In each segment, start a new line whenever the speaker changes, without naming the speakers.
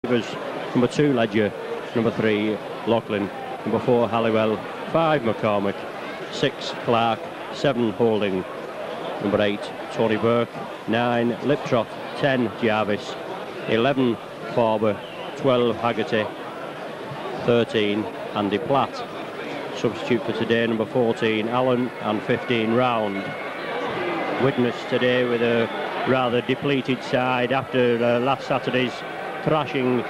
Rivers, number 2 Ledger, number 3 Lachlan, number 4 Halliwell, 5 McCormick, 6 Clark, 7 Holding, number 8 Tony Burke, 9 Liptrot, 10 Jarvis, 11 Forber, 12 Haggerty, 13 Andy Platt. Substitute for today, number 14 Allen, and 15 Round. Widnes today with a rather depleted side after last Saturday's thrashing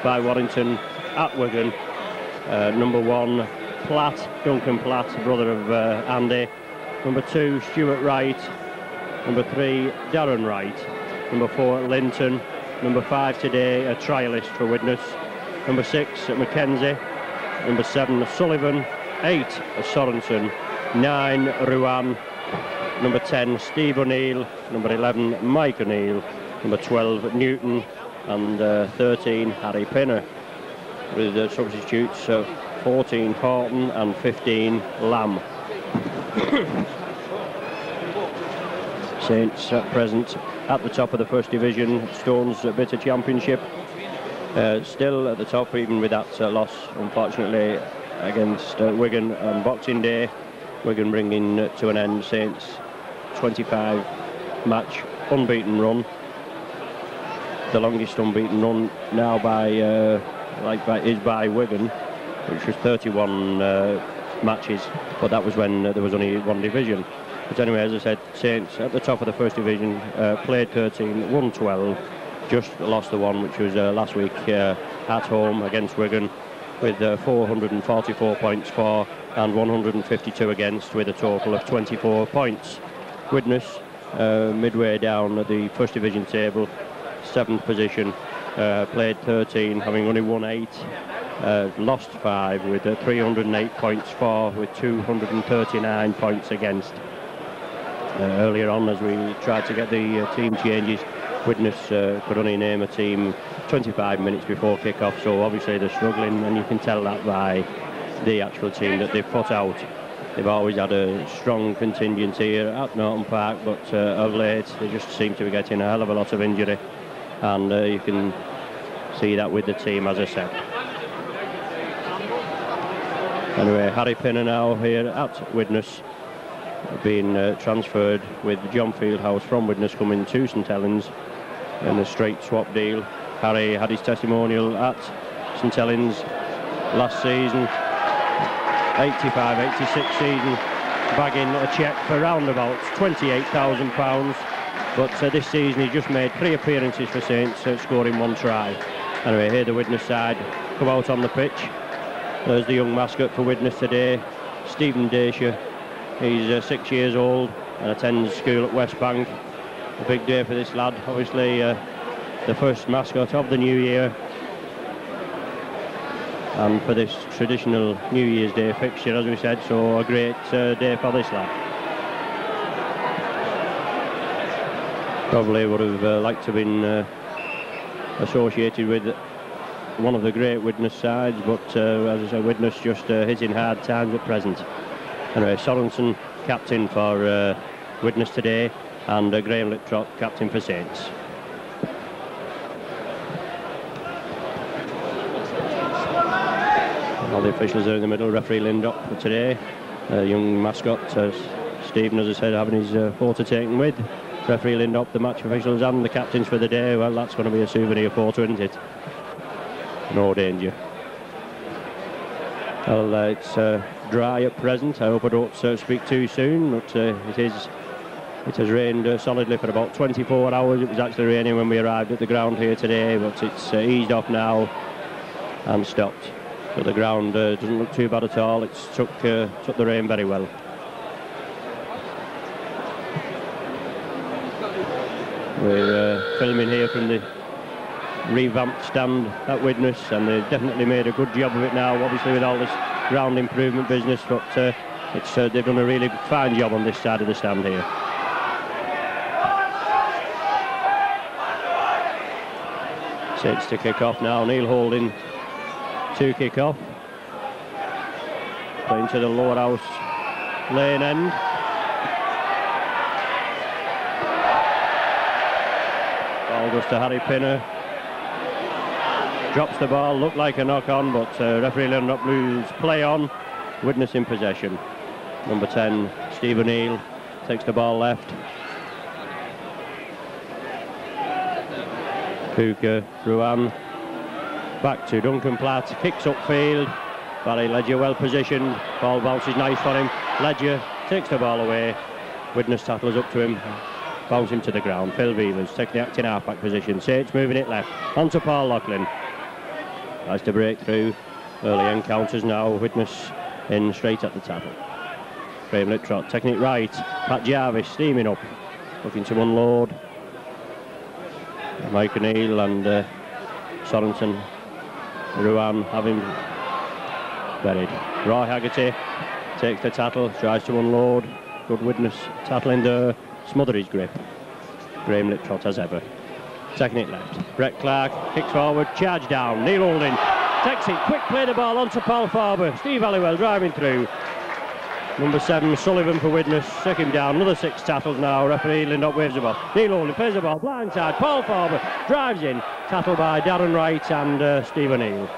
by Warrington at Wigan. Number 1 Platt, Duncan Platt, brother of Andy. Number 2 Stuart Wright. Number 3 Darren Wright. Number 4 Linton. Number 5 today a trialist for Widnes. Number 6 Mackenzie. Number 7 Sullivan. 8 Sorensen. 9 Ruan. Number 10 Steve O'Neill. Number 11 Mike O'Neill. Number 12 Newton. And 13 Harry Pinner. With substitutes 14 Horton and 15 Lamb. Saints at present at the top of the First Division, Stones Bitter Championship. Still at the top, even with that loss, unfortunately, against Wigan on Boxing Day. Wigan bringing to an end Saints' 25-match unbeaten run. The longest unbeaten run now is by Wigan, which was 31 matches, but that was when there was only one division. But anyway, as I said, Saints at the top of the First Division, played 13, won 12, just lost the one, which was last week at home against Wigan, with 444 points for and 152 against, with a total of 24 points. Widnes, midway down the First Division table, 7th position, played 13, having only won 8, lost 5, with 308 points for, with 239 points against. Earlier on, as we tried to get the team changes, Widnes could only name a team 25 minutes before kick-off, so obviously they're struggling, and you can tell that by the actual team that they've put out. They've always had a strong contingent here at Norton Park, but of late they just seem to be getting a hell of a lot of injury, and you can see that with the team, as I said. Anyway, Harry Pinner now here at Widnes, being transferred with John Fieldhouse from Widnes coming to St Helens in a straight swap deal. Harry had his testimonial at St Helens last season, 85-86 season, bagging a cheque for around about £28,000, but this season he just made 3 appearances for Saints, scoring 1 try. Anyway, here the Widnes side come out on the pitch. There's the young mascot for Widnes today, Stephen Dacier. He's 6 years old and attends school at West Bank. A big day for this lad, obviously the first mascot of the new year, and for this traditional New Year's Day fixture, as we said, so a great day for this lad. Probably would have liked to have been associated with one of the great Widnes sides, but as I said, Widnes just hitting hard times at present. Anyway, Sorensen captain for Widnes today, and Graham Liptrot captain for Saints. All the officials are in the middle. Referee Lindop for today. Young mascot, Stephen, as I said, having his photo taken with Referee Lindop, the match officials and the captains for the day. Well, that's going to be a souvenir photo, isn't it? No danger. Well, it's dry at present. I hope I don't speak too soon, but it has rained solidly for about 24 hours. It was actually raining when we arrived at the ground here today, but it's eased off now and stopped. So the ground doesn't look too bad at all. It's took the rain very well. We're filming here from the revamped stand at Widnes, and they've definitely made a good job of it now, obviously with all this ground improvement business, but they've done a really fine job on this side of the stand here. Saints to kick off now. Neil Holding to kick off, playing to the lower house lane end. Ball goes to Harry Pinner. Drops the ball, looked like a knock-on, but referee Lindop rules play on. Widnes in possession. Number 10, Steve O'Neill, takes the ball left. Hooker, Ruan, back to Duncan Platt, kicks upfield. Barry Ledger well positioned, ball bounces nice for him. Ledger takes the ball away. Widnes tackles up to him, bounce him to the ground. Phil Beavers takes the acting half-back position. Saints moving it left, on to Paul Loughlin. Tries to break through. Early encounters now. Widnes in straight at the tackle. Graham Littrot taking it right. Pat Jarvis steaming up, looking to unload. Mike O'Neill and Sorensen, Ruan have him buried. Roy Haggerty takes the tackle, tries to unload. Good Widnes tackling there, smother his grip. Graham Littrot as ever. Taking it left. Brett Clark kicks forward, charge down. Neil Holding takes it, quick play the ball onto Paul Farber. Steve Halliwell driving through. Number 7, Sullivan for Widnes, take him down. Another 6 tackles now. Referee Lindop waves the ball. Neil Holding plays the ball, blindside. Paul Farber drives in. Tackle by Darren Wright and Steve O'Neill.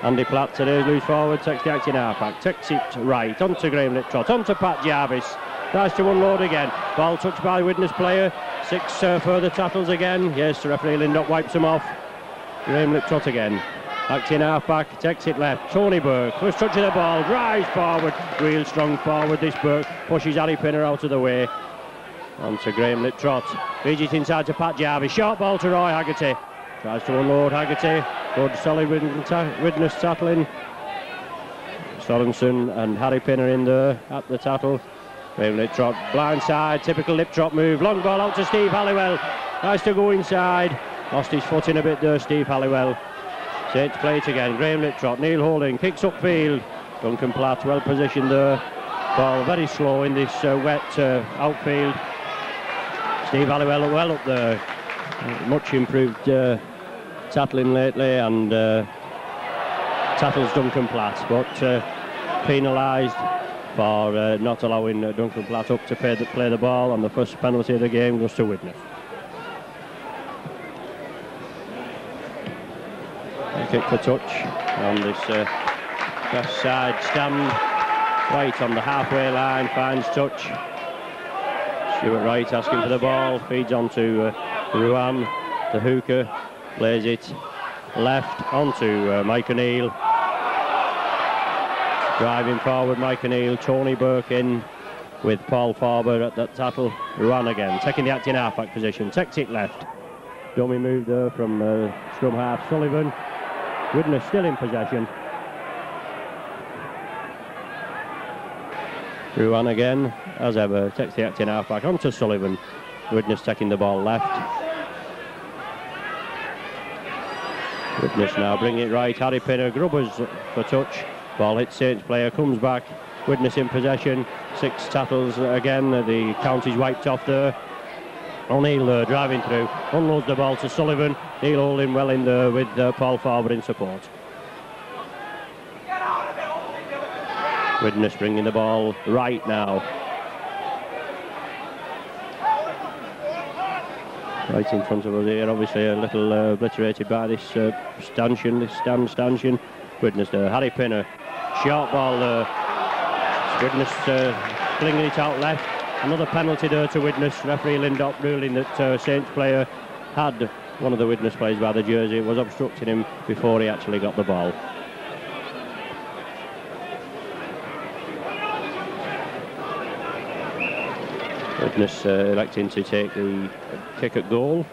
Andy Platt today's loose forward, takes the acting half-back, takes it right, onto Graham Littrot, onto Pat Jarvis. Tries to unload again. Ball touched by Widnes player. 6 further tackles again. Yes, the referee Lindop wipes them off. Graham Littrot again. Acting half-back, takes it left. Tony Burke, first touch of the ball, drives forward. Real strong forward, this Burke. Pushes Harry Pinner out of the way. On to Graham Littrot. Feeds it inside to Pat Jarvis. Short ball to Roy Haggerty. Tries to unload Haggerty. Good solid Widnes tackling. Sorensen and Harry Pinner in there at the tackle. Graham Littrot, blindside, typical Littrot move. Long ball out to Steve Halliwell. Tries to go inside. Lost his foot in a bit there, Steve Halliwell. Saints play it again. Graham Littrot, Neil Holding, kicks upfield. Duncan Platt well positioned there. Ball very slow in this wet outfield. Steve Halliwell well up there. Much improved tackling lately and tackles Duncan Platt, but penalised for not allowing Duncan Platt up to play the ball, and the first penalty of the game goes to Widnes. Kick for touch on this left side stand, right on the halfway line, finds touch. Stuart Wright asking for the ball, feeds on to Ruan, the hooker, plays it left onto Mike O'Neill. Driving forward Mike O'Neill, Tony Burke in with Paul Farber at that tackle. Ruan again, taking the acting half-back position, takes it left. Dummy move there from scrum half Sullivan. Widnes still in possession. Ruan again, as ever, takes the acting half-back onto Sullivan. Widnes taking the ball left. Widnes now bring it right. Harry Pinner, Grubbers for touch. Ball hits Saints player, comes back. Widnes in possession. 6 tackles again. The count is wiped off there. O'Neill there driving through. Unloads the ball to Sullivan. Neil Holding well in there with Paul Farber in support. Widnes bringing the ball right now. Right in front of us here, obviously a little obliterated by this stanchion, Widnes there, Harry Pinner, short ball there. Widnes flinging it out left. Another penalty there to Widnes. Referee Lindop ruling that Saints player had one of the Widnes players by the jersey, was obstructing him before he actually got the ball. Widnes electing to take the kick at goal,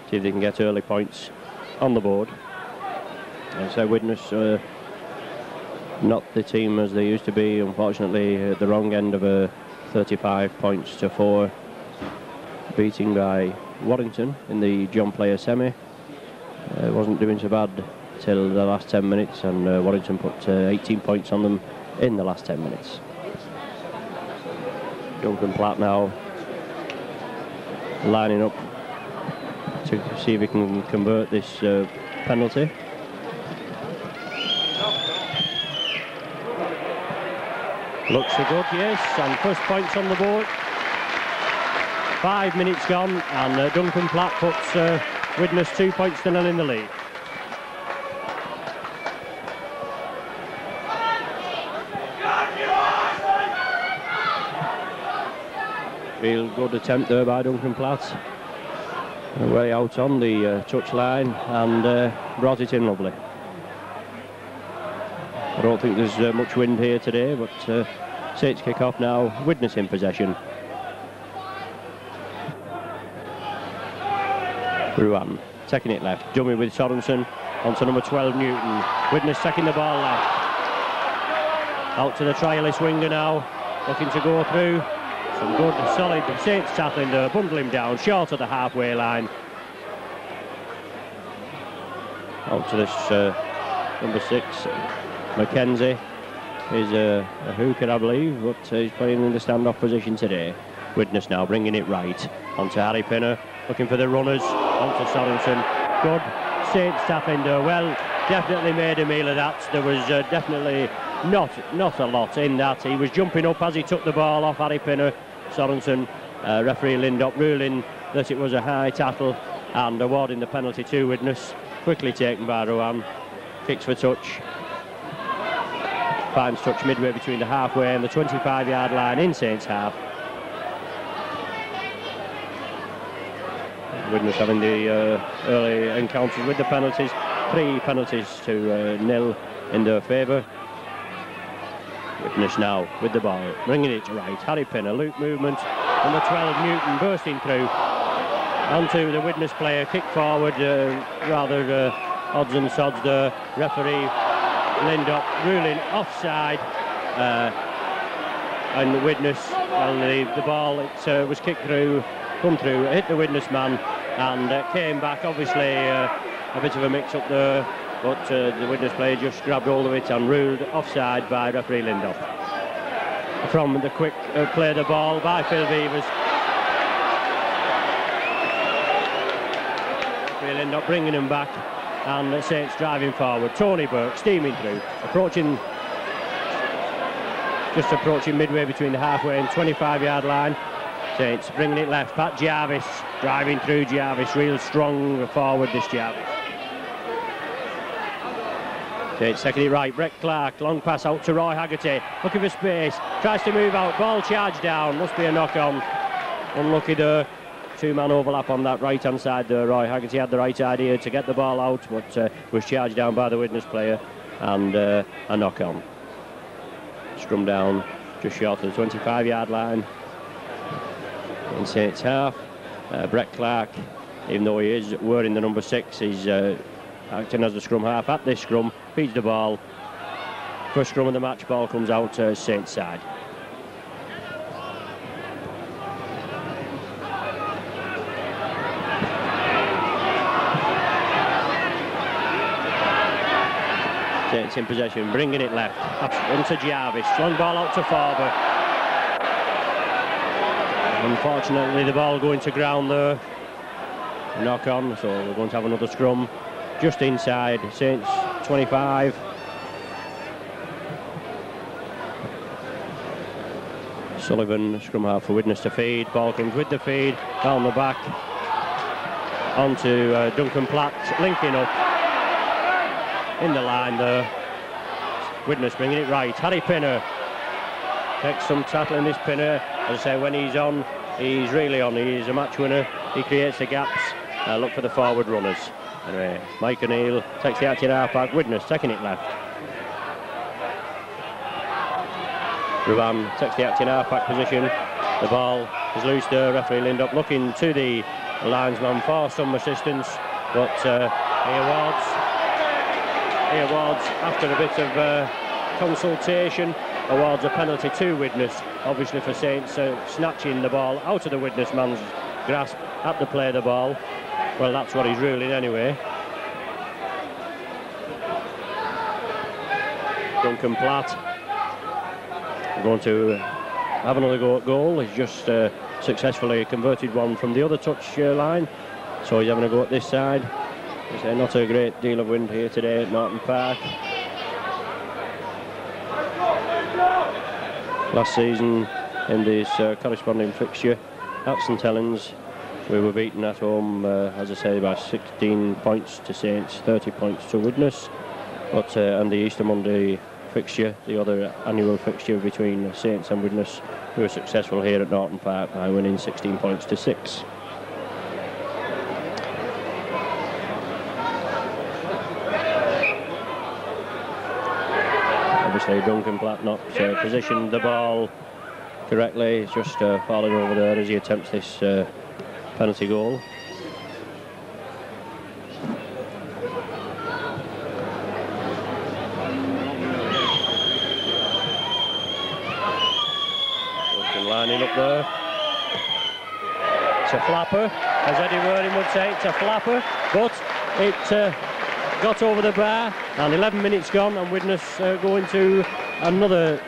see if they can get early points on the board. And so Widnes not the team as they used to be, unfortunately at the wrong end of a 35 points to 4 beating by Warrington in the John Player semi. Wasn't doing so bad till the last 10 minutes, and Warrington put 18 points on them in the last 10 minutes. Duncan Platt now lining up to see if he can convert this penalty. Looks so good, yes, and first points on the board. 5 minutes gone, and Duncan Platt puts Widnes 2 points to nil in the lead. Real good attempt there by Duncan Platt. Way out on the touch line and brought it in lovely. I don't think there's much wind here today, but Saints kick off now. Widnes in possession. Ruan taking it left, dummy with Sorensen onto number 12 Newton. Widnes taking the ball left. Out to the trialist winger now, looking to go through. Some good solid Saints tackling there, bundle him down short of the halfway line. Out to this number 6 Mackenzie is a hooker, I believe, but he's playing in the stand-off position today. Widnes now bringing it right onto Harry Pinner, looking for the runners, onto Sorensen. Good Saints tackling there. Well, definitely made a meal of that. There was definitely not a lot in that. He was jumping up as he took the ball off Harry Pinner. Sorensen, referee Lindop ruling that it was a high tackle and awarding the penalty to Widnes. Quickly taken by Rowan. Kicks for touch. Finds touch midway between the halfway and the 25-yard line in Saints half. Widnes having the early encounters with the penalties. 3 penalties to nil in their favour. Widnes now with the ball, bringing it to right. Harry Pinner, loop movement. Number 12 Newton bursting through onto the Widnes player. Kick forward, rather odds and sods there. Referee Lindop ruling offside. And Widnes, well, the ball was kicked through, come through, hit the Widnes man and came back. Obviously a bit of a mix-up there. But the Widnes player just grabbed hold of it and ruled offside by referee Lindop. From the quick play the ball by Phil Beavers. Referee Lindop bringing him back and the Saints driving forward. Tony Burke steaming through, just approaching midway between the halfway and 25-yard line. Saints bringing it left. Pat Jarvis driving through. Jarvis real strong forward, this Jarvis. Saints taking it right. Brett Clark, long pass out to Roy Haggerty, looking for space, tries to move out, ball charged down, must be a knock on. Unlucky there. 2-man overlap on that right hand side there. Roy Haggerty had the right idea to get the ball out, but was charged down by the Widnes player and a knock on. Scrum down just short of the 25-yard line in Saints half. Brett Clark, even though he is wearing the number 6, he's acting as the scrum half at this scrum, feeds the ball. First scrum of the match, ball comes out to Saints side. Saints in possession, bringing it left, into Jarvis, long ball out to Farber. Unfortunately the ball going to ground there. Knock on, so we're going to have another scrum. Just inside Saints 25. Sullivan, scrum half for Widnes to feed. Ball comes with the feed, down the back. Onto Duncan Platt, linking up. In the line there. Widnes bringing it right. Harry Pinner takes some tackling, this Pinner. As I say, when he's on, he's really on. He's a match winner. He creates the gaps. Look for the forward runners. Anyway, Mike O'Neill takes the acting half-back. Widnes taking it left. Ruvan takes the acting half-back position. The ball is loose there. Referee Lindop looking to the linesman for some assistance, but he awards, after a bit of consultation, awards a penalty to Widnes, obviously for Saints snatching the ball out of the Widnes man's grasp at the play of the ball. Well, that's what he's ruling anyway. Duncan Platt going to have another go at goal. He's just successfully converted one from the other touch line, so he's having a go at this side. There's not a great deal of wind here today at Norton Park. Last season in this corresponding fixture at St Helens, We were beaten at home, as I say, by 16 points to Saints, 30 points to Widnes. But on the Easter Monday fixture, the other annual fixture between Saints and Widnes, we were successful here at Norton Park by winning 16 points to 6. Obviously Duncan Platt not positioned the ball correctly. It's just falling over there as he attempts this penalty goal. Duncan lining up there. It's a flapper, as Eddie Worthing would say, it's a flapper, but it got over the bar, and 11 minutes gone, and Widnes go into another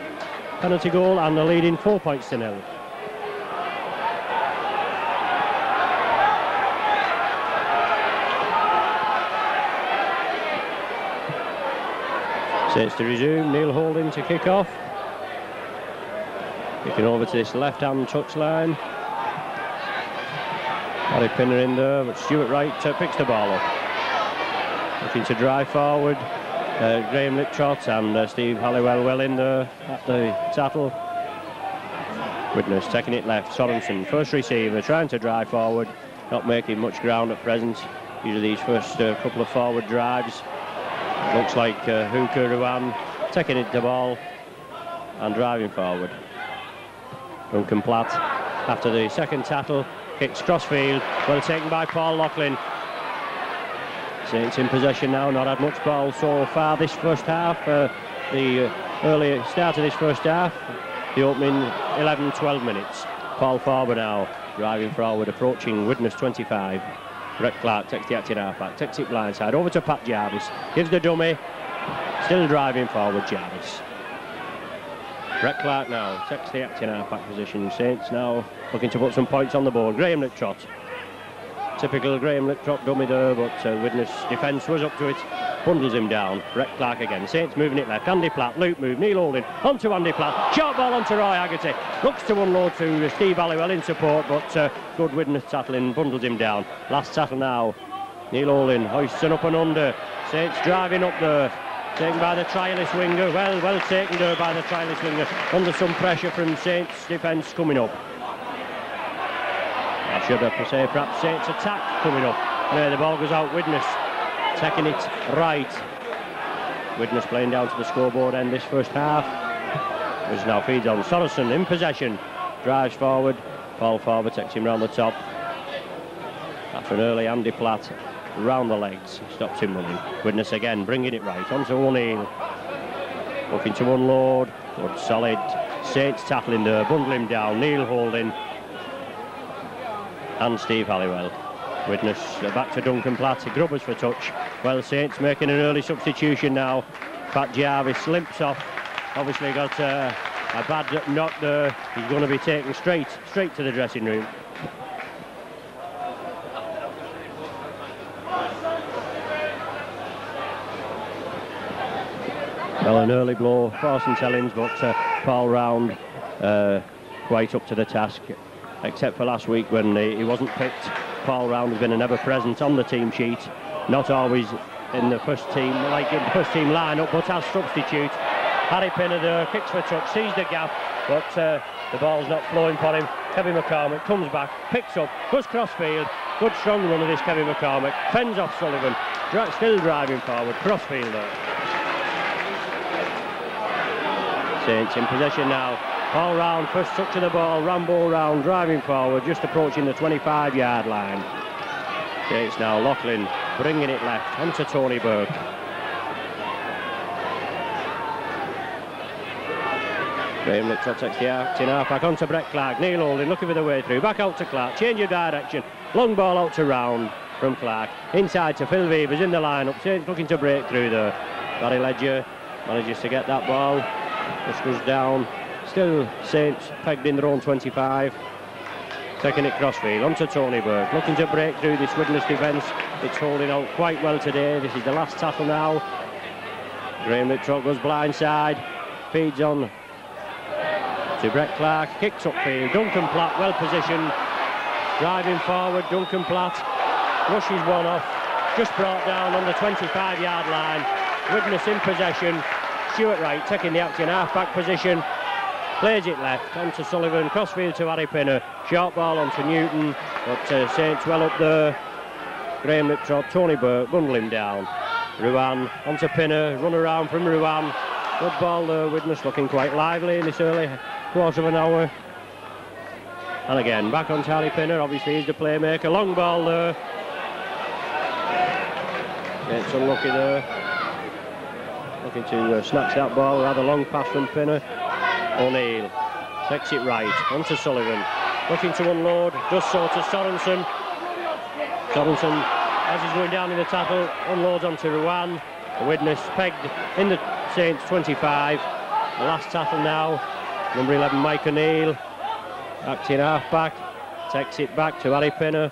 penalty goal, and they're leading 4 points to 0. Saints to resume, Neil Holding to kick off. Kicking over to this left-hand touchline. Harry Pinner in there, but Stuart Wright picks the ball up. Looking to drive forward, Graham Liptrot and Steve Halliwell well in there at the tackle. Widnes taking it left, Sorensen, first receiver, trying to drive forward, not making much ground at present. These are these first couple of forward drives. Looks like Hooker Ruan taking it the ball and driving forward. Duncan Platt, after the second tackle, kicks crossfield, well taken by Paul Loughlin. Saints in possession now, not had much ball so far this first half. The early start of this first half, the opening 11-12 minutes. Paul Farber now driving forward, approaching Widnes 25. Brett Clark takes the acting half-back, takes it blindside, over to Pat Jarvis, gives the dummy, still driving forward Jarvis. Brett Clark now takes the acting half-back position. Saints now looking to put some points on the board. Graham Liptrot. Typical Graham Liptrot dummy there, but Widnes defence was up to it. Bundles him down. Brett Clark again. Saints moving it left. Andy Platt, loop move. Neil Holding onto Andy Platt. Short ball onto Roy Haggerty. Looks to unload to Steve Halliwell in support, but good Widnes tackling. Bundles him down. Last tackle now. Neil Holding hoists an up and under. Saints driving up there. Taken by the trialist winger. Well taken there by the trialist winger. Under some pressure from Saints defence coming up. I should have to say perhaps Saints attack coming up. There the ball goes out. Widnes taking it right. Widnes playing down to the scoreboard end this first half. Which now feeds on. Sorensen in possession. Drives forward. Paul Farber takes him round the top. After an early Andy Platt round the legs. Stops him running. Widnes again bringing it right. Onto O'Neill. Looking to unload. Good solid. Saints tackling there. Bundle him down. Neil Holding and Steve Halliwell. Widnes back to Duncan Platt. Grubbers for touch. Well, Saints making an early substitution now. Pat Jarvis limps off. Obviously got a bad knock there. He's going to be taken straight to the dressing room. Well, an early blow for St Helens, but Paul Round quite up to the task, except for last week when he wasn't picked. Paul Round has been an ever-present on the team sheet, not always in the first team, like in the first team lineup, but as substitute. Harry Pinner there, kicks for touch, sees the gap, but the ball's not flowing for him. Kevin McCormick comes back, picks up, goes crossfield. Good strong run of this Kevin McCormick, fends off Sullivan, still driving forward, crossfield there. Saints in possession now. Paul Round, first touch of the ball, Rambo Round driving forward, just approaching the 25-yard line. Saints now, Loughlin bringing it left, onto Tony Burke. Graham Liptrot takes the acting half-back onto Brett Clark. Neil Holding looking for the way through, back out to Clark, change of direction, long ball out to Round from Clark, inside to Phil Weavers in the line-up. Saints looking to break through there. Barry Ledger manages to get that ball. This goes down. Still Saints pegged in their own 25. Taking it crossfield onto Tony Burke. Looking to break through this Widnes defence. It's holding out quite well today. This is the last tackle now. Graham Liptrot goes blindside. Feeds on to Brett Clark. Kicks upfield. Duncan Platt well positioned. driving forward, Duncan Platt rushes one off, just brought down on the 25-yard line. Widnes in possession. Stuart Wright taking the acting half-back position, plays it left onto Sullivan, crossfield to Harry Pinner, short ball onto Newton, but Saints well up there. Graham Liptrot, Tony Burke bundle him down. Ruan onto Pinner, run around from Ruan. Good ball there, Widnes looking quite lively in this early quarter of an hour. And again, back on Harry Pinner, obviously he's the playmaker. Long ball there. It's unlucky there. Looking to snatch that ball, rather long pass from Pinner. O'Neill takes it right, onto Sullivan. Looking to unload, does so to Sorensen. Sorensen, as he's going down in the tackle, unloads onto Ruan. The Widnes pegged in the Saints 25. The last tackle now, number 11 Mike O'Neill, acting half-back, takes it back to Harry Pinner.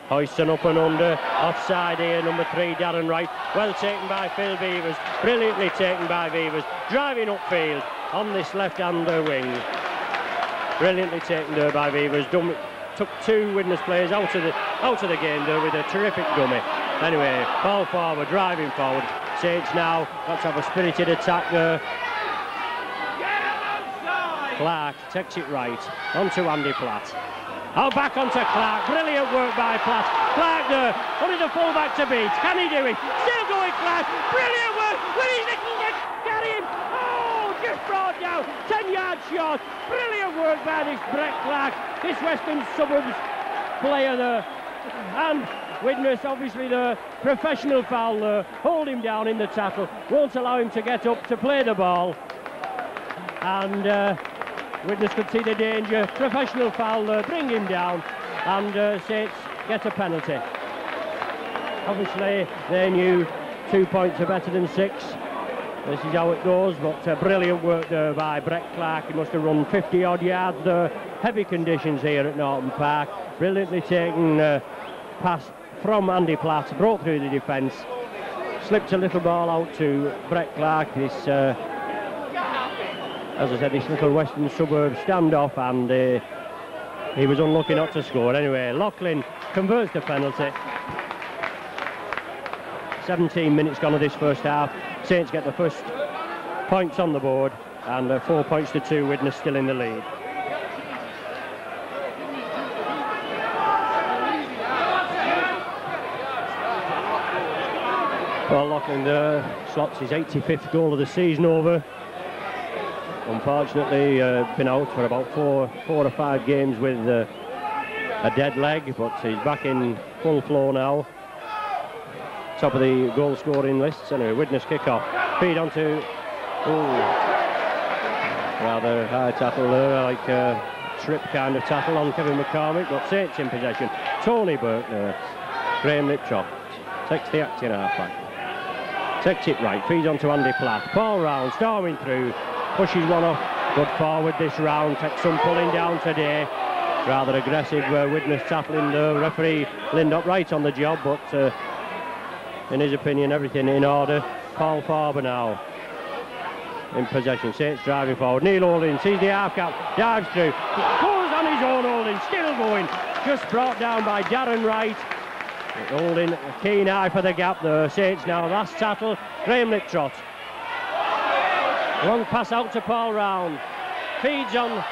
Hoiston up and under, offside here, number 3 Darren Wright. Well taken by Phil Beavers, brilliantly taken by Beavers, driving upfield on this left-hander wing. Brilliantly taken there by Beavers. Took 2 Widnes players out of the game there with a terrific dummy. Anyway, ball forward, driving forward. Saints now, let's have a spirited attack there. Clark takes it right, onto Andy Platt. Back onto Clark, brilliant work by Platt. Clark there, only the full-back to beat. Can he do it? Still going Clark, brilliant work with his little leg, carry him. Oh, just brought down, 10 yards short. Brilliant work by this Brett Clark, this Western Suburbs player there. And Widnes, obviously the professional foul there, hold him down in the tackle, won't allow him to get up to play the ball. And Widnes could see the danger, professional foul there, bring him down, and Saints get a penalty. Obviously they knew 2 points are better than 6. This is how it goes, but brilliant work there by Brett Clark. He must have run 50 odd yards there. Heavy conditions here at Norton Park. Brilliantly taken pass from Andy Platt, broke through the defence, slipped a little ball out to Brett Clark. This as I said, this little Western Suburb standoff, and he was unlucky not to score. Anyway, Loughlin converts the penalty. 17 minutes gone of this first half. Saints get the first points on the board, and 4 points to 2, Widnes still in the lead. Well, Loughlin slots his 85th goal of the season over. Unfortunately, been out for about four or 5 games with a dead leg, but he's back in full flow now. Top of the goal scoring lists. Anyway, Widnes kick off. Feed onto, rather high tackle there, like a trip kind of tackle on Kevin McCormick, but Saints in possession. Tony Burke there. Graham Liptrot takes the acting half-back. Takes it right, feeds onto Andy Platt. Paul Round storming through. Pushes one off, good forward this round, takes some pulling down today. Rather aggressive Widnes tackling the referee, Lindop right on the job, but in his opinion everything in order. Paul Farber now in possession, Saints driving forward. Neil Holding sees the half cap, dives through, goes on his own. Holding still going, just brought down by Darren Wright. Holding a keen eye for the gap there. Saints now, last tackle, Graham Liptrot. Long pass out to Paul Round, feeds on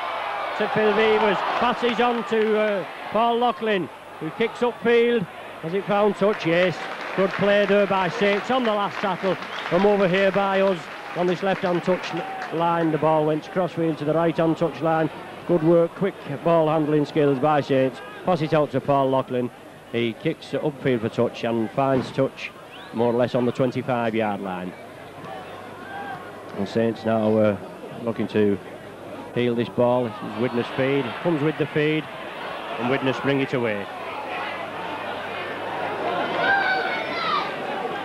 to Phil Beavers, passes on to Paul Loughlin, who kicks upfield. Has it found touch? Yes. Good play there by Saints on the last tackle from over here by us on this left-hand touch line. The ball went crossfield to the right-hand touch line. Good work, quick ball handling skills by Saints. Pass it out to Paul Loughlin. He kicks upfield for touch and finds touch more or less on the 25-yard line. And Saints now looking to heal this ball. This is Widnes feed, comes with the feed, and Widnes bring it away.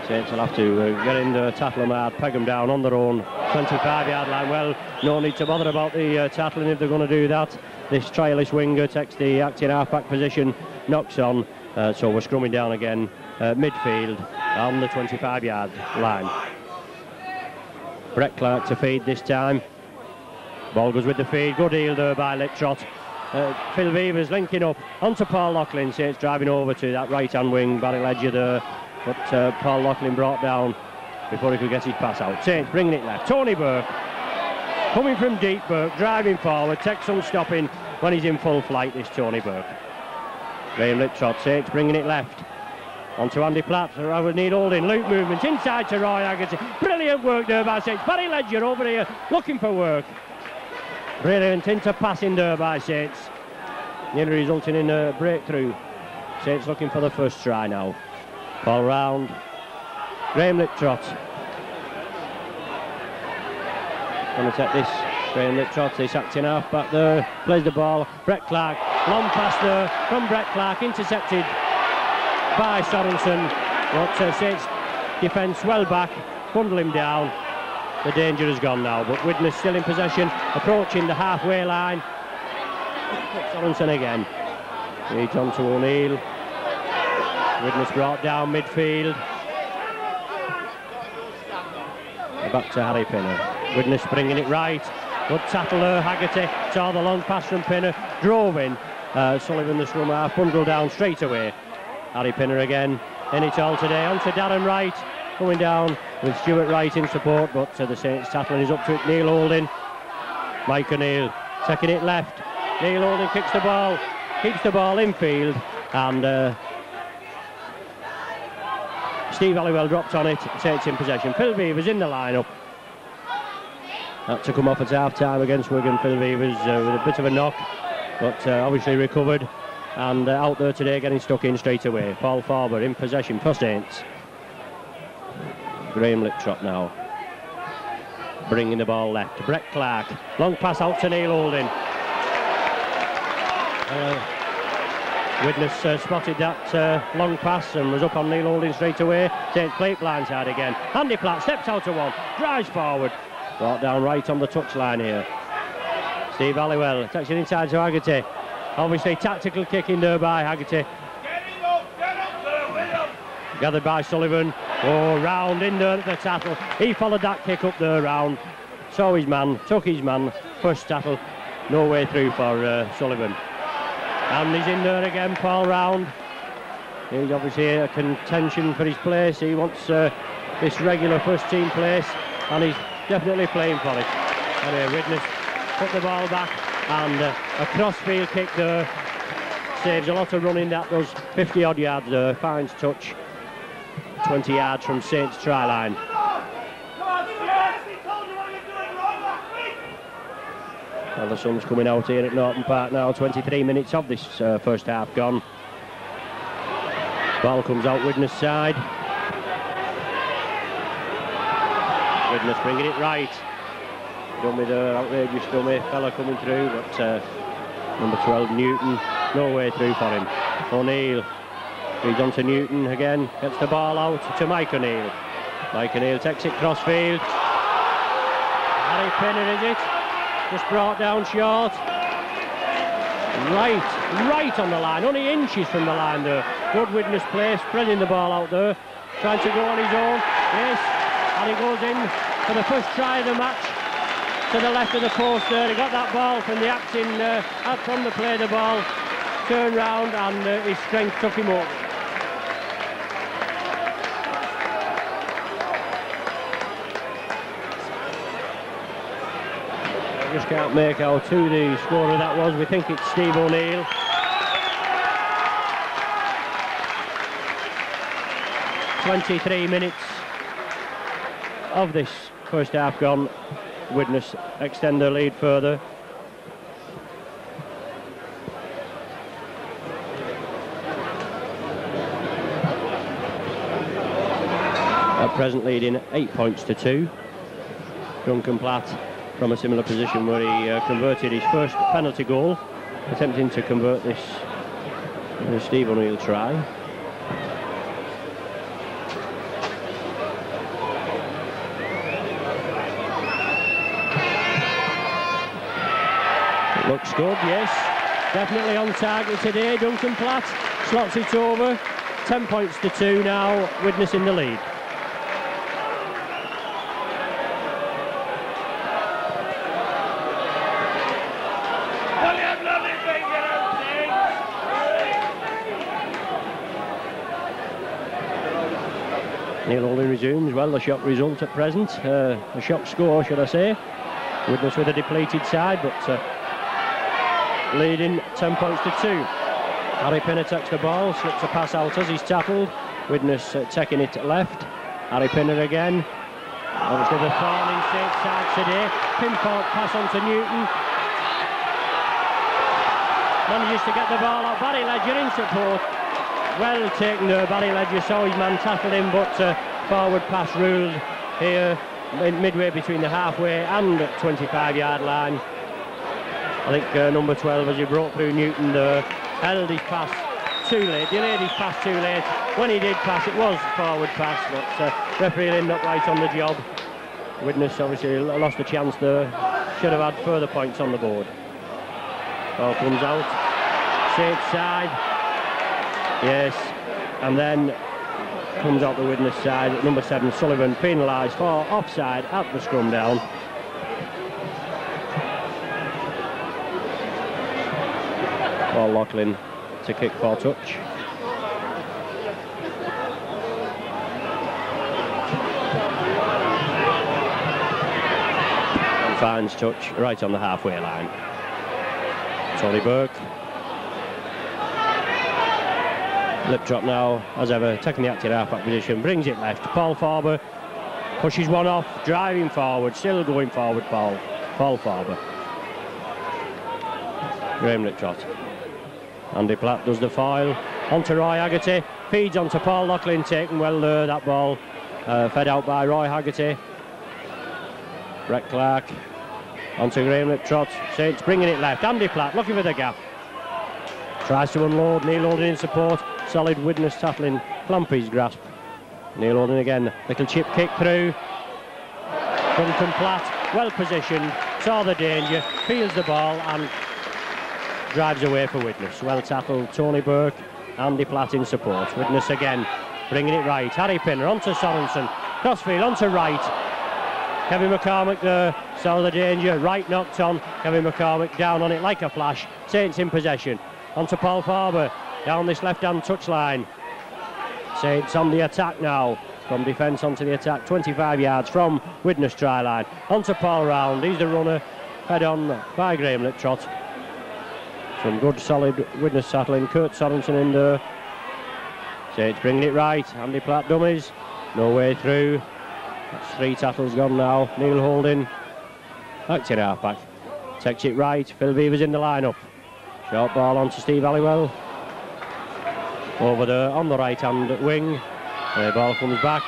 Saints will have to get in there, tackle them hard, peg them down on their own 25-yard line. Well, no need to bother about the tackling if they're going to do that. This trialist winger takes the acting half-back position, knocks on, so we're scrumming down again, midfield on the 25-yard line. Brett Clark to feed this time. Ball goes with the feed, good heel there by Liptrot. Phil Beavers linking up onto Paul Loughlin. Saints driving over to that right-hand wing. Barry Ledger there, but Paul Loughlin brought down before he could get his pass out. Saints bringing it left. Tony Burke coming from deep. Burke driving forward. Takes some stopping when he's in full flight. This Tony Burke. Graham Liptrot. Saints bringing it left. Onto Andy Platt. Howard Neil Holding. Loop movement inside to Roy Haggerty. Brilliant work there by Saints. Barry Ledger over here looking for work. Brilliant interpassing there by Saints. Nearly resulting in a breakthrough. Saints looking for the first try now. Ball round. Graham Liptrot. Going to take this. Graham Liptrot, this acting half back there. Plays the ball. Brett Clark. Long pass there from Brett Clark. Intercepted by Sorensen. But Saints defence well back. Bundle him down. The danger has gone now, but Widnes still in possession, approaching the halfway line. Sorensen again. Leads on to O'Neill. Widnes brought down midfield. Back to Harry Pinner. Widnes bringing it right. Good tackle there, Haggerty. Saw the long pass from Pinner. Drove in. Sullivan, the scrum half, bundled down straight away. Harry Pinner again. In it all today. On to Darren Wright. Coming down with Stuart Wright in support, but the Saints tackling is up to it. Neil Holding. Mike O'Neill taking it left. Neil Holding kicks the ball. Keeps the ball in field. And Steve Halliwell dropped on it. Saints in possession. Phil Beavers in the lineup. Had to come off at half-time against Wigan. Phil Beavers with a bit of a knock, but obviously recovered. And out there today getting stuck in straight away. Paul Farber in possession for Saints. Graham Liptrot now. Bringing the ball left. Brett Clark. Long pass out to Neil Holding. Widnes spotted that long pass and was up on Neil Holding straight away. Saints play it blindside again. Andy Platt steps out to one. Drives forward. Brought down right on the touchline here. Steve Halliwell takes it inside to Haggerty. Obviously tactical kicking there by Haggerty. Gathered by Sullivan. Oh, round in there at the tackle. He followed that kick up there round. Saw his man, took his man. First tackle, no way through for Sullivan. And he's in there again, Paul Round. He's obviously a contention for his place. He wants this regular first team place, and he's definitely playing for it. Anyway, Widnes put the ball back, and a cross-field kick there. Saves a lot of running, that does. 50-odd yards there, finds touch. 20 yards from Saints' try line. Well, the sun's coming out here at Norton Park now. 23 minutes of this first half gone. Ball comes out Widnes' side. Widnes bringing it right. Dummy there, outrageous dummy. Fella coming through, but number 12, Newton, no way through for him. O'Neill. He's on to Newton again, gets the ball out to Mike O'Neill. Mike O'Neill takes it crossfield. Harry Pinner, is it? Just brought down short. Right on the line, only inches from the line there. Good Widnes play, spreading the ball out there. Trying to go on his own, yes. And he goes in for the first try of the match. To the left of the post there, he got that ball from the acting, out from the play the ball. Turned round and his strength took him up. Just can't make out who the scorer that was. We think it's Steve O'Neill. "23 minutes of this first half gone. Widnes extend their lead further. At present leading 8 points to 2. Duncan Platt from a similar position where he converted his first penalty goal, attempting to convert this Steve O'Neill try. It looks good, yes. Definitely on target today. Duncan Platt slots it over. 10 points to 2 now, Widnes in the lead. Neil Holding resumes. Well, the shock result at present. A shock score, should I say. Widnes with a depleted side, but leading 10 points to 2. Harry Pinner takes the ball, slips a pass out as he's tackled. Widnes taking it left. Harry Pinner again. Obviously the thorn in Saint's side today. Pinpoint pass on to Newton. Manages to get the ball out. Barry Ledger in support. Well taken there. Barry Ledger saw his man tackle him, but forward pass ruled here midway between the halfway and 25-yard line. I think number 12, as he broke through Newton there, held his pass too late, delayed his pass too late. When he did pass, it was forward pass, but referee ended up right on the job. Widnes obviously lost a chance there, should have had further points on the board. Ball comes out, safe side, yes, and then comes out the Widnes side. Number 7, Sullivan, penalised for offside at the scrum down. Paul Loughlin to kick for touch. And finds touch right on the halfway line. Tony Burke. Lip drop now, as ever, taking the active half-back position, brings it left. Paul Farber pushes one off, driving forward, still going forward, Paul Farber. Graham Liptrot. Andy Platt does the foil, onto Roy Haggerty, feeds onto Paul Loughlin, taken well there, that ball, fed out by Roy Haggerty. Brett Clark, onto Graham Liptrot, Saints bringing it left, Andy Platt looking for the gap. Tries to unload, Neil Holding in support, solid Widnes tackling, Clampy's grasp. Neil Holding again, little chip kick through. Duncan Platt, well positioned, saw the danger, feels the ball and drives away for Widnes. Well tackled, Tony Burke, Andy Platt in support. Widnes again, bringing it right. Harry Pinner onto Sorensen, crossfield onto right. Kevin McCormick there, saw the danger, right knocked on. Kevin McCormick down on it like a flash. Saints in possession. Onto Paul Farber, down this left-hand touchline. Saints on the attack now. From defence onto the attack, 25 yards from Widnes try line. Onto Paul Round, he's the runner, fed on by Graham Liptrot. Some good solid Widnes tackling, Kurt Sorensen in there. Saints bringing it right, Andy Platt dummies, no way through. That's 3 tackles gone now. Neil Holding, back to the half-back, takes it right, Phil Beaver's in the line-up. Short ball on to Steve Halliwell. Over there on the right-hand wing. The ball comes back.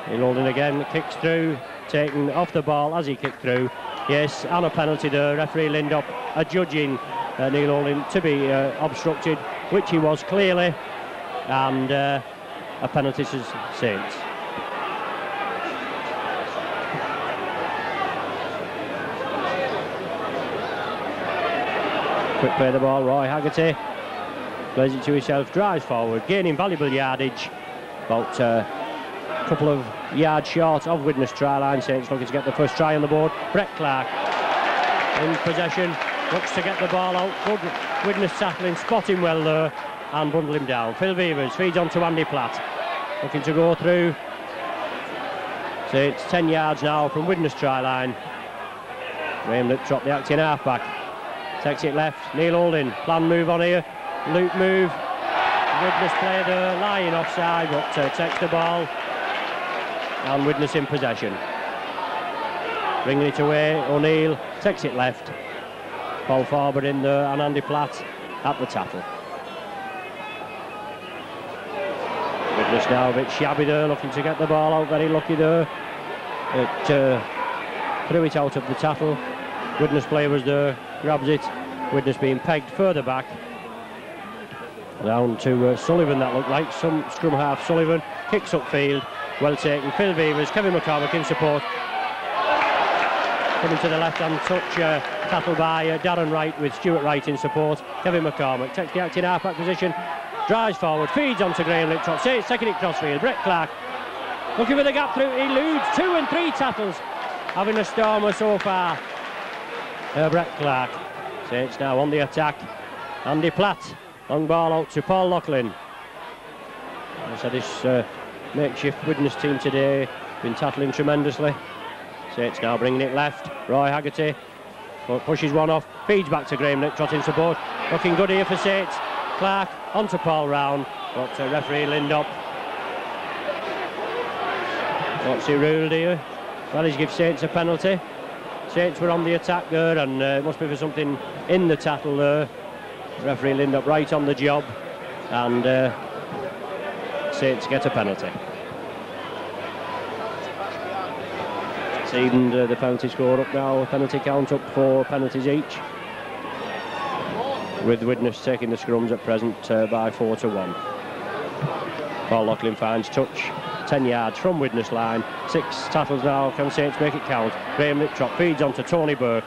Neil Holding again, kicks through, taken off the ball as he kicked through. Yes, and a penalty there. Referee Lindop adjudging Neil Holding to be obstructed, which he was clearly, and a penalty to Saints. Quick play of the ball, Roy Haggerty plays it to himself, drives forward, gaining valuable yardage, about a couple of yards short of Widnes try line. Saints looking to get the first try on the board. Brett Clark in possession, looks to get the ball out. Good Widnes tackling, spotting well there and bundle him down. Phil Beavers feeds on to Andy Platt, looking to go through. Saints 10 yards now from Widnes try line. Graham Liptrot, the acting half-back, takes it left. Neil Holding, plan move on here, loop move. Widnes player there, lying offside, but takes the ball, and Widnes in possession. Bringing it away, O'Neill takes it left. Paul Farber in there, and Andy Platt at the tackle. Widnes now a bit shabby there, looking to get the ball out, very lucky there. It threw it out of the tackle. Widnes player was there, grabs it. Widnes being pegged further back. Down to Sullivan, that looked like, some scrum half. Sullivan kicks upfield, well taken. Phil Beavers, Kevin McCormick in support. Coming to the left-hand touch, tackled by Darren Wright with Stuart Wright in support. Kevin McCormick takes the acting half-back position, drives forward, feeds onto Graham Liptrot. Saints taking it crossfield. Brett Clark looking for the gap through, eludes 2 and 3 tackles, having a stormer so far. Brett Clark. Saints now on the attack. Andy Platt, long ball out to Paul Loughlin. So this makeshift Widnes team today, been tackling tremendously. Saints now bringing it left. Roy Haggerty pushes one off, feeds back to Graham Liptrot in support. Looking good here for Saints. Clark onto Paul Round, but referee Lindop. What's he ruled here? Well, he's given Saints a penalty. Saints were on the attack there, and it must be for something in the tackle there. Referee Lindop right on the job, and Saints get a penalty. It's evened the penalty score up now, penalty count up 4 penalties each, with Widnes taking the scrums at present by 4-1. Paul Loughlin finds touch, 10 yards from Widnes line, 6 tackles now, can Saints make it count? Graham Liptrot feeds on to Tony Burke.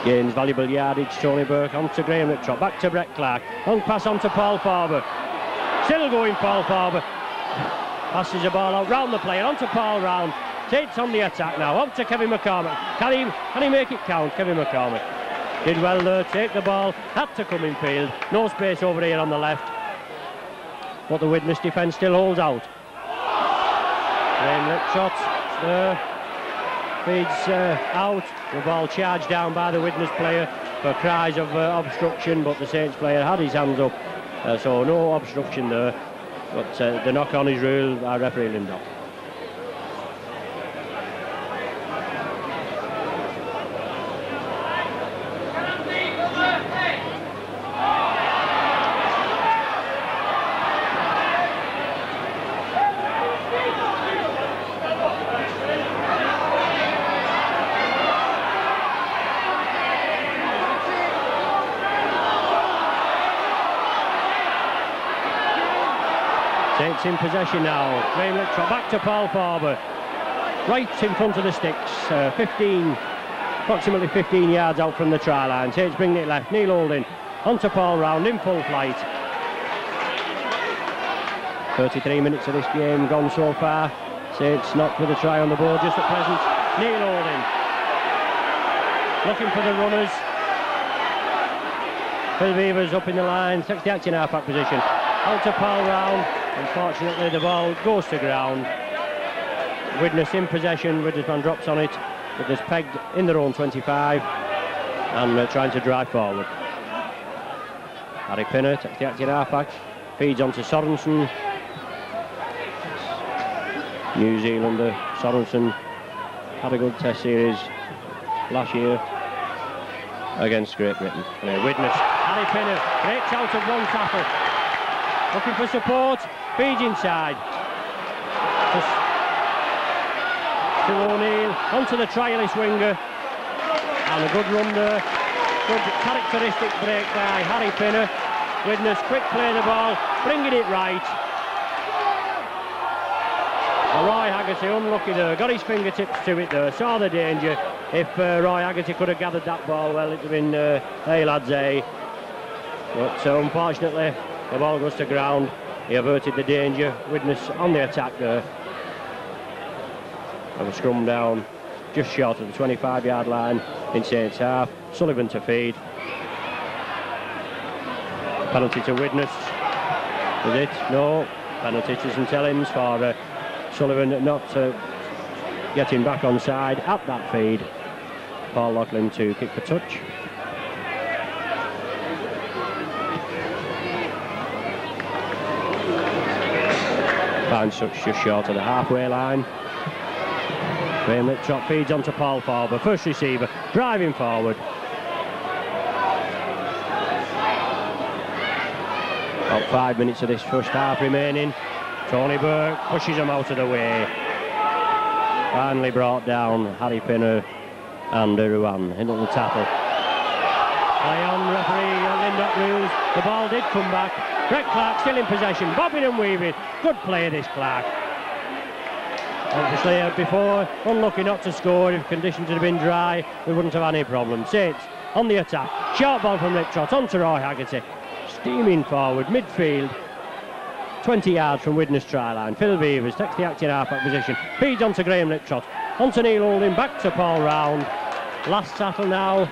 Gains valuable yardage, Tony Burke onto Graham Liptrot, back to Brett Clark, long pass on to Paul Farber. Still going Paul Farber. Passes the ball out round the player, onto Paul Round. Saints on the attack now, on to Kevin McCormick. Can he make it count, Kevin McCormick? Did well there, take the ball, had to come in field. No space over here on the left. But the Widnes defence still holds out. Graham Liptrot there. Feeds out. The ball charged down by the Widnes player for cries of obstruction, but the Saints player had his hands up. So no obstruction there. But the knock-on is ruled by referee Lindop. Saints in possession now. Graham Liptrot back to Paul Farber. Right in front of the sticks. Approximately 15 yards out from the try line. Saints bringing it left. Neil Holding onto Paul Round in full flight. 33 minutes of this game gone so far. Saints not with a try on the board just at present. Neil Holding looking for the runners. Phil Beavers up in the line. Takes the acting half-back position. Onto Paul Round. Unfortunately, the ball goes to ground. Widnes in possession. Widnes man drops on it. Widnes pegged in their own 25 and trying to drive forward. Harry Pinner takes the acting halfback. Feeds on to Sorensen. New Zealander Sorensen had a good test series last year against Great Britain. Widnes. Harry Pinner breaks out of one tackle. Looking for support, feeds inside. To O'Neill, onto the trialist winger. And a good run there. Good characteristic break by Harry Pinner. Widnes quick play the ball, bringing it right. Roy Haggerty unlucky there, got his fingertips to it there, saw the danger. If Roy Haggerty could have gathered that ball, well, it would have been hey lads, hey. But unfortunately, the ball goes to ground. He averted the danger. Widnes on the attack there. And a scrum down just short of the 25-yard line in Saints half. Sullivan to feed. Penalty to Widnes. Is it? No. Penalty to St Helens for Sullivan not getting back on side at that feed. Paul Loughlin to kick for touch. Finds touch just short of the halfway line. Graham Liptrot feeds on to Paul Farber, first receiver, driving forward. About 5 minutes of this first half remaining. Tony Burke pushes him out of the way. Finally brought down Harry Pinner and Ruan into the tackle. Play on, referee Lindop rules. The ball did come back. Brett Clark still in possession, bobbing and weaving. Good play this Clark. Obviously before, unlucky not to score. If conditions had been dry, we wouldn't have any problem. Saints on the attack. Short ball from Liptrot onto Roy Haggerty. Steaming forward, midfield. 20 yards from Widnes try line. Phil Beavers takes the acting half-back position. Feeds onto Graham Liptrot. Onto Neil Holding, back to Paul Round. Last tackle now.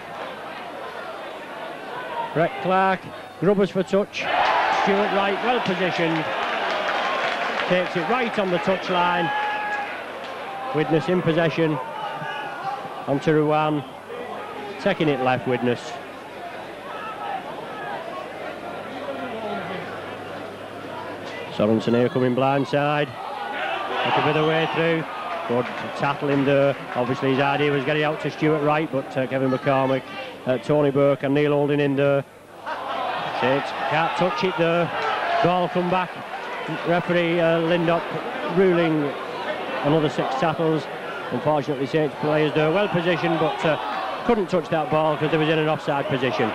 Brett Clark. Grubbers for touch. Stuart Wright well positioned. takes it right on the touchline. Widnes in possession. Onto Ruan, taking it left, Widnes. Sorensen here coming blindside. Took a bit of way through. Good tackling there. Obviously his idea was getting out to Stuart Wright, but Kevin McCormick, Tony Burke and Neil Holding in there. Saints can't touch it there. Ball come back. Referee Lindop ruling another 6 tackles. Unfortunately Saints players there well positioned, but couldn't touch that ball because they was in an offside position.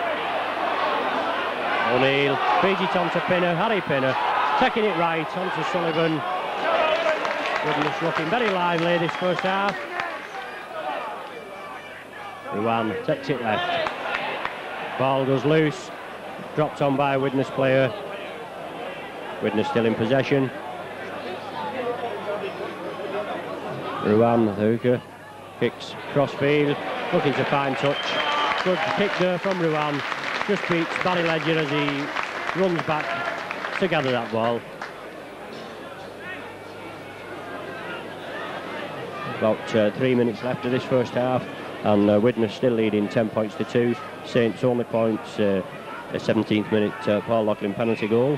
O'Neill feeds it on to Pinner, Harry Pinner, taking it right onto Sullivan. Widnes looking very lively this first half. Ruan takes it left. Ball goes loose, dropped on by a Widnes player. Widnes still in possession. Ruan, the hooker, kicks crossfield, looking to find touch. Good kick there from Ruan. Just beats Barry Ledger as he runs back to gather that ball. About 3 minutes left of this first half, and Widnes still leading 10 points to 2. Saints only points, a 17th minute Paul Loughlin penalty goal.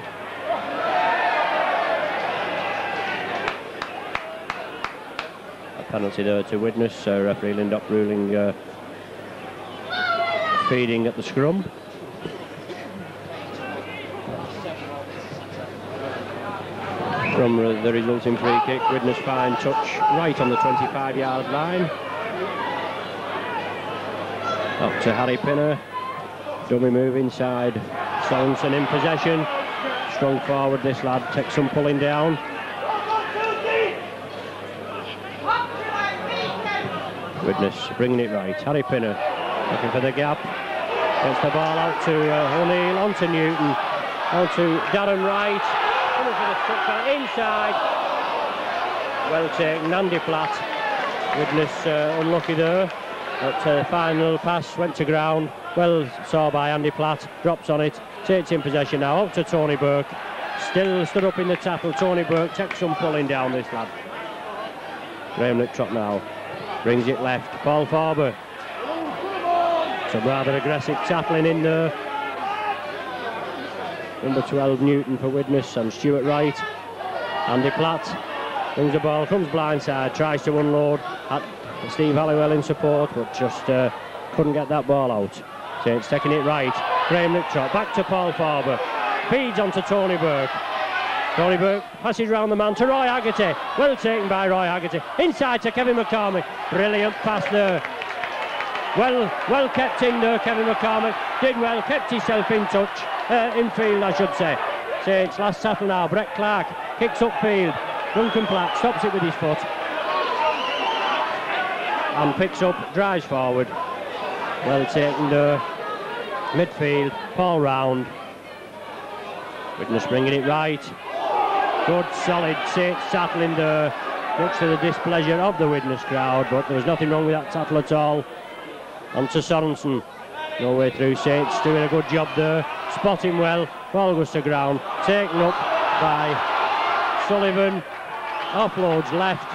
A penalty there to Widnes, referee Lindop ruling feeding at the scrum. From the resulting free kick, Widnes fine touch right on the 25-yard line. Up to Harry Pinner. Dummy move inside. Sorensen in possession. Strong forward this lad, takes some pulling down. Widnes bringing it right. Harry Pinner looking for the gap. Gets the ball out to O'Neill, onto Newton, onto Darren Wright. Coming for the touchdown inside. Well taken, Andy Platt. Widnes unlucky there. But the final pass went to ground. Well saw by Andy Platt. Drops on it. Takes in possession now. Up to Tony Burke. Still stood up in the tackle. Tony Burke takes some pulling down this lad. Graham Littrop now. Brings it left. Paul Farber. Some rather aggressive tackling in there. Number 12 Newton for Widnes and Stuart Wright. Andy Platt brings the ball, comes blindside, tries to unload. At Steve Halliwell in support, but just couldn't get that ball out. Saints taking it right. Graham Littrop back to Paul Farber. Feeds onto Tony Burke. Tony Burke passes round the man to Roy Haggerty. Well taken by Roy Haggerty. Inside to Kevin McCormick. Brilliant pass there. Well kept in there, Kevin McCormick. Did well, kept himself in touch. In field, I should say. Saints last tackle now. Brett Clark kicks upfield. Duncan Platt stops it with his foot. And picks up, drives forward. Well taken there. Midfield, Paul Round. Widnes bringing it right. Good, solid Saints tackling there. Much to the displeasure of the Widnes crowd, but there was nothing wrong with that tackle at all. On to Sorensen. No way through. Saints doing a good job there. Spotting well. Ball goes to ground. Taken up by Sullivan. Offloads left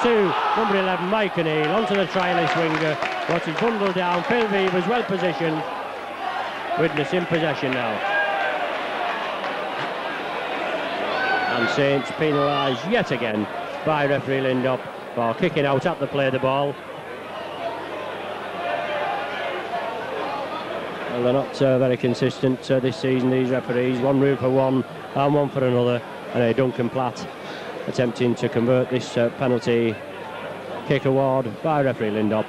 to number 11 Mike O'Neill onto the trialist winger. But he's bundled down. Phil Beaver's well positioned. Widnes in possession now. And Saints penalised yet again by referee Lindop for kicking out at the play the ball. Well, they're not very consistent this season, these referees. One rule for one and one for another. And Duncan Platt attempting to convert this penalty kick award by referee Lindop.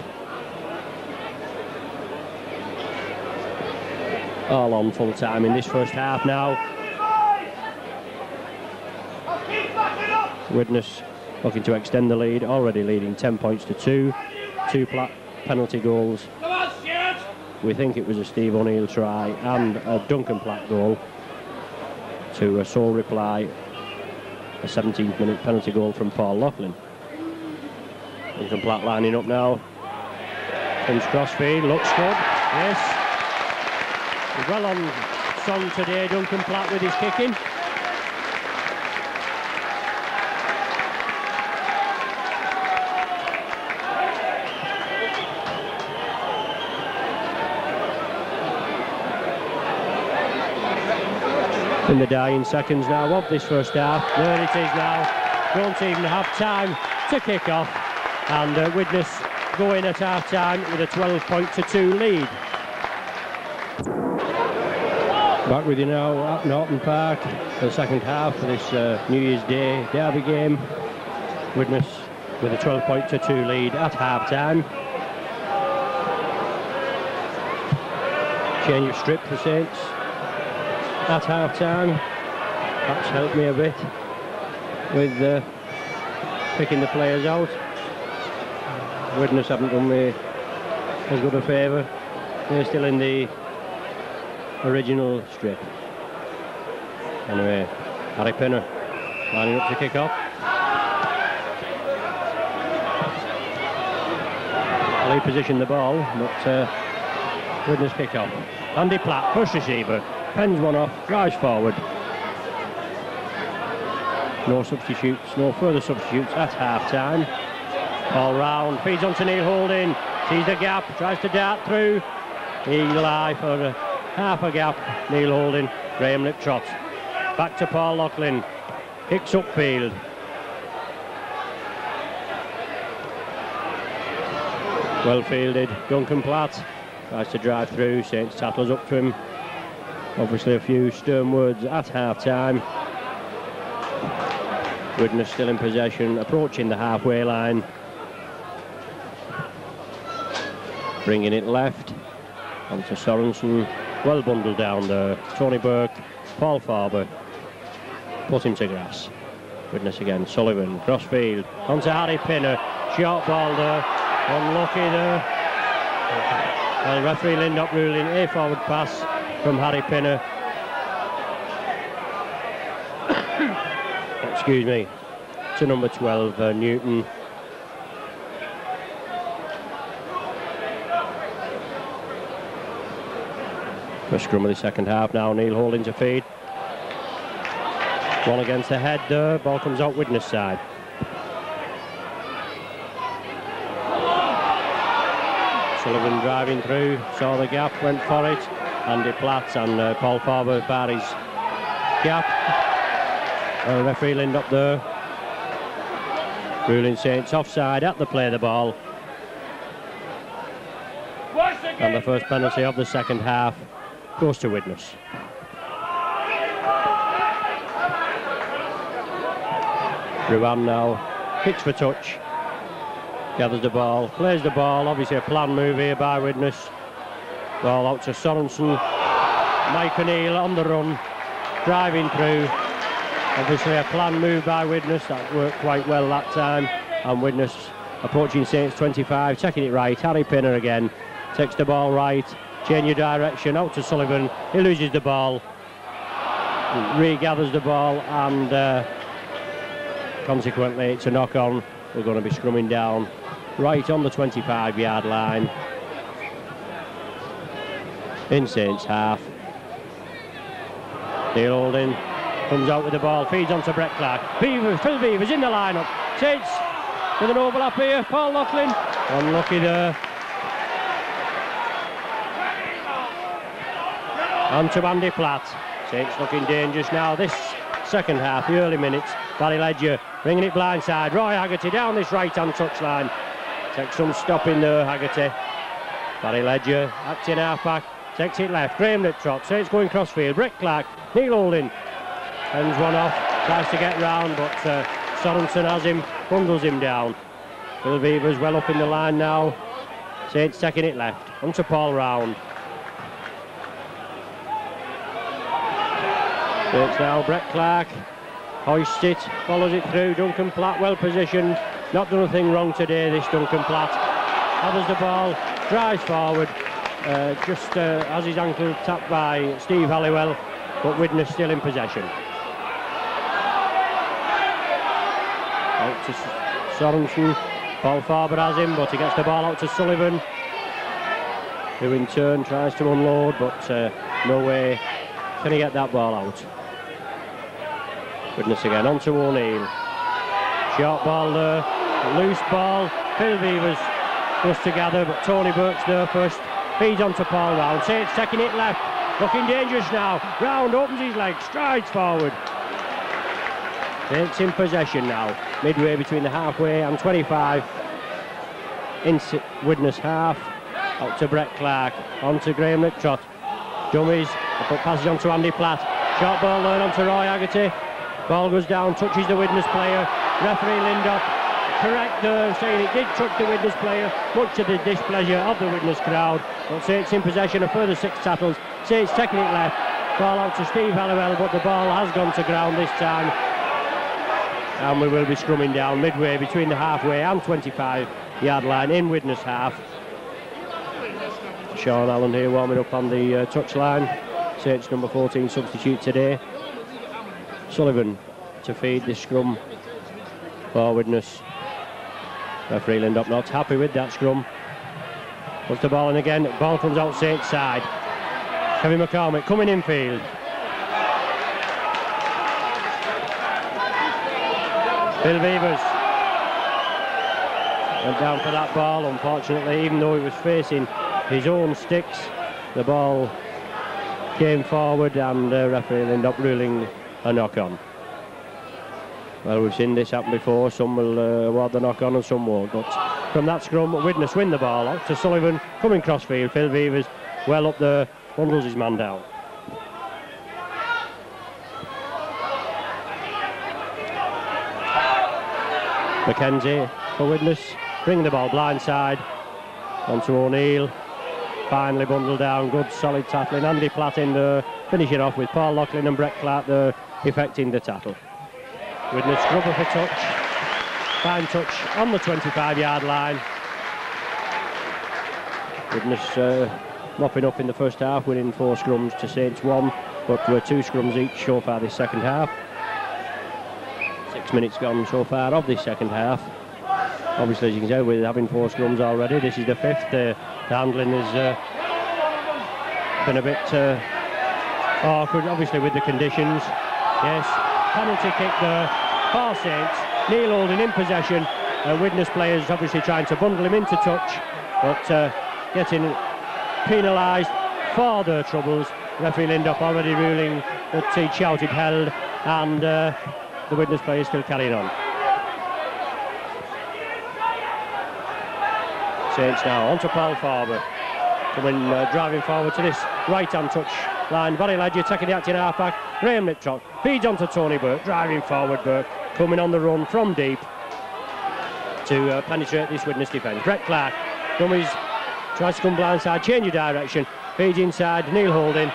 All on full time in this first half now. Widnes looking to extend the lead, already leading 10 points to 2. 2 Platt penalty goals. We think it was a Steve O'Neill try and a Duncan Platt goal to a sole reply, a 17th minute penalty goal from Paul Loughlin. Duncan Platt lining up now. Comes crossfield, looks good, yes. He's well on song today, Duncan Platt, with his kicking. in the dying seconds now of this first half. There it is now. Don't even have time to kick off. And Widnes going at half time with a 12-2 lead. Back with you now at Norton Park for the second half of this New Year's Day derby game. Widnes with a 12-2 lead at half time. Change of strip for Saints at half time. That's helped me a bit with picking the players out. Widnes haven't done me as good a favour. They're still in the original strip. Anyway, Harry Pinner lining up to kick off. Well, he positioned the ball, but Widnes kick off. Andy Platt, push receiver, pens one off, drives forward. No substitutes, no further substitutes at half time. All round, feeds on to Neil Holding, sees the gap, tries to dart through. Eli for half a gap, Neil Holding, Graham Liptrot. Back to Paul Loughlin, kicks upfield. Well fielded, Duncan Platt tries to drive through, Saints tackles up to him. Obviously a few stern words at half time. Widnes still in possession, approaching the halfway line. Bringing it left, onto Sorensen, well bundled down there. Tony Burke, Paul Farber, put him to grass. Widnes again, Sullivan, crossfield, onto Harry Pinner, short ball there, unlucky there. Well, referee Lindop ruling a forward pass from Harry Pinner. Excuse me, to number 12, Newton. First scrum of the second half now, Neil Holding to feed. One against the head there, ball comes out Widnes side. Sullivan driving through, saw the gap, went for it. Andy Platt and Paul Farber Barry's gap. Referee Lindop there. Ruling Saints offside at the play of the ball. And the first penalty of the second half goes to Widnes. Ruan now kicks for touch, gathers the ball, plays the ball. Obviously a planned move here by Widnes. Ball out to Sorensen. Mike O'Neill on the run, driving through. Obviously a planned move by Widnes, that worked quite well that time. And Widnes approaching Saints 25, taking it right. Harry Pinner again, takes the ball right, change of direction, out to Sullivan. He loses the ball, regathers the ball, and consequently it's a knock on. We're going to be scrumming down right on the 25-yard line in Saints half. Neil Holding comes out with the ball, feeds on to Brett Clark. Phil Beaver's in the lineup. Saints with an overlap here. Paul Loughlin, unlucky there. On to Andy Platt. Saints looking dangerous now. This second half, the early minutes. Barry Ledger bringing it blindside. Roy Haggerty down this right-hand touchline. Takes some stopping there, Haggerty. Barry Ledger acting half-back. Takes it left. Graham Liptrot. Saints going crossfield. Brett Clark. Neil Holding. Ends one off. Tries to get round, but Sorensen has him. Bundles him down. Phil Beaver's well up in the line now. Saints taking it left. Onto Paul Round. It's now Brett Clark. Hoists it, follows it through. Duncan Platt well positioned. Not done a thing wrong today, this Duncan Platt. Gathers the ball, drives forward. Just has his ankle tapped by Steve Halliwell, but Widnes still in possession. Out to Sorensen. Paul Farber has him, but he gets the ball out to Sullivan, who in turn tries to unload, but no way can he get that ball out. Widnes again, on to O'Neill. Short ball there, loose ball. Phil Beavers goes together, but Tony Burke's there first. Feeds on to Paul Round. Saints taking it left. looking dangerous now. Round, opens his legs, strides forward. Saints in possession now, midway between the halfway and 25. In Widnes half, out to Brett Clark, on to Graham Liptrot. Dummies, the foot passes on to Andy Platt. Short ball there on to Roy Haggerty. Ball goes down, touches the Widnes player. Referee Lindop, correct there, saying it did touch the Widnes player, much to the displeasure of the Widnes crowd. But Saints in possession, a further 6 tackles. Saints taking it left. Ball out to Steve Halliwell, but the ball has gone to ground this time. And we will be scrumming down midway between the halfway and 25-yard line in Widnes half. Sean Allen here warming up on the touchline. Saints number 14 substitute today. Sullivan to feed this scrum for Widnes. Referee Lindop not happy with that scrum. Puts the ball in again. Ball comes out Saints side. Kevin McCormick coming infield. Bill Beavers went down for that ball, unfortunately, even though he was facing his own sticks. The ball came forward and referee Lindop ruling a knock-on. Well, we've seen this happen before. Some will award the knock-on and some won't. But from that scrum, Widnes win the ball. Out to Sullivan, coming crossfield. Phil Beavers well up there, bundles his man down. Mackenzie for Widnes, bring the ball blindside onto O'Neill. Finally bundled down, good solid tackling. Andy Platt in there, finish it off with Paul Loughlin and Brett Clark there, effecting the tackle. Widnes scrubber for touch, fine touch on the 25-yard line. Widnes mopping up in the first half, winning 4 scrums to Saints 1, but we're 2 scrums each so far this second half. 6 minutes gone so far of this second half. Obviously, as you can tell, we're having 4 scrums already. This is the 5th. The handling has been a bit awkward, obviously, with the conditions. Yes, penalty kick there for Saints. Neil Holding in possession. Widnes players obviously trying to bundle him into touch, but getting penalised for their troubles. Referee Lindop already ruling that he shouted held, and the Widnes players still carrying on. Saints now on to Paul Farber, coming driving forward to this right-hand touch line. Barry Ledger taking the acting half-back. Graham Liptrot feeds on to Tony Burke, driving forward. Burke coming on the run from deep to penetrate this Widnes defence. Brett Clark, dummies, tries to come blindside, change of direction, feeds inside, Neil Holding.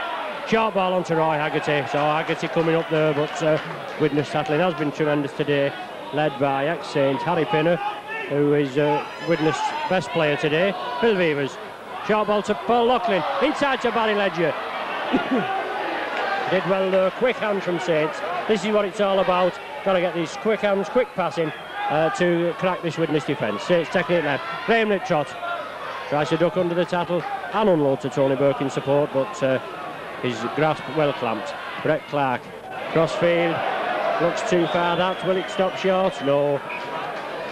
Short ball onto Roy Haggerty, so Haggerty coming up there, but Widnes tackling has been tremendous today, led by ex-Saint Harry Pinner, who is Widnes' best player today. Phil Beavers, short ball to Paul Loughlin, inside to Barry Ledger. Did well there, quick hands from Saints. This is what it's all about, got to get these quick hands, quick passing to crack this Widnes defence. Saints taking it left, Graham Liptrot tries to duck under the tackle and unload to Tony Burke in support, but his grasp well clamped. Brett Clark, crossfield, looks too far, that will it stop short? No.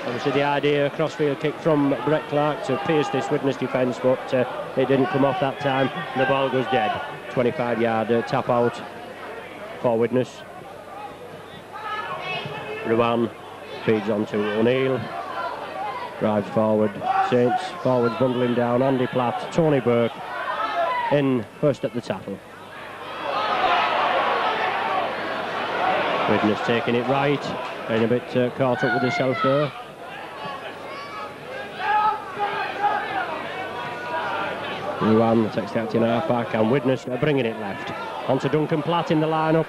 Obviously the idea, crossfield kick from Brett Clark to pierce this Widnes defence, but it didn't come off that time. The ball goes dead. 25-yard tap out for Widnes. Ruan feeds on to O'Neill. Drives forward. Saints forwards bundling down. Andy Platt, Tony Burke in first at the tackle. Widnes taking it right. Getting a bit caught up with himself there. Ruan takes the acting half-back, and Widnes bringing it left. On to Duncan Platt in the line-up.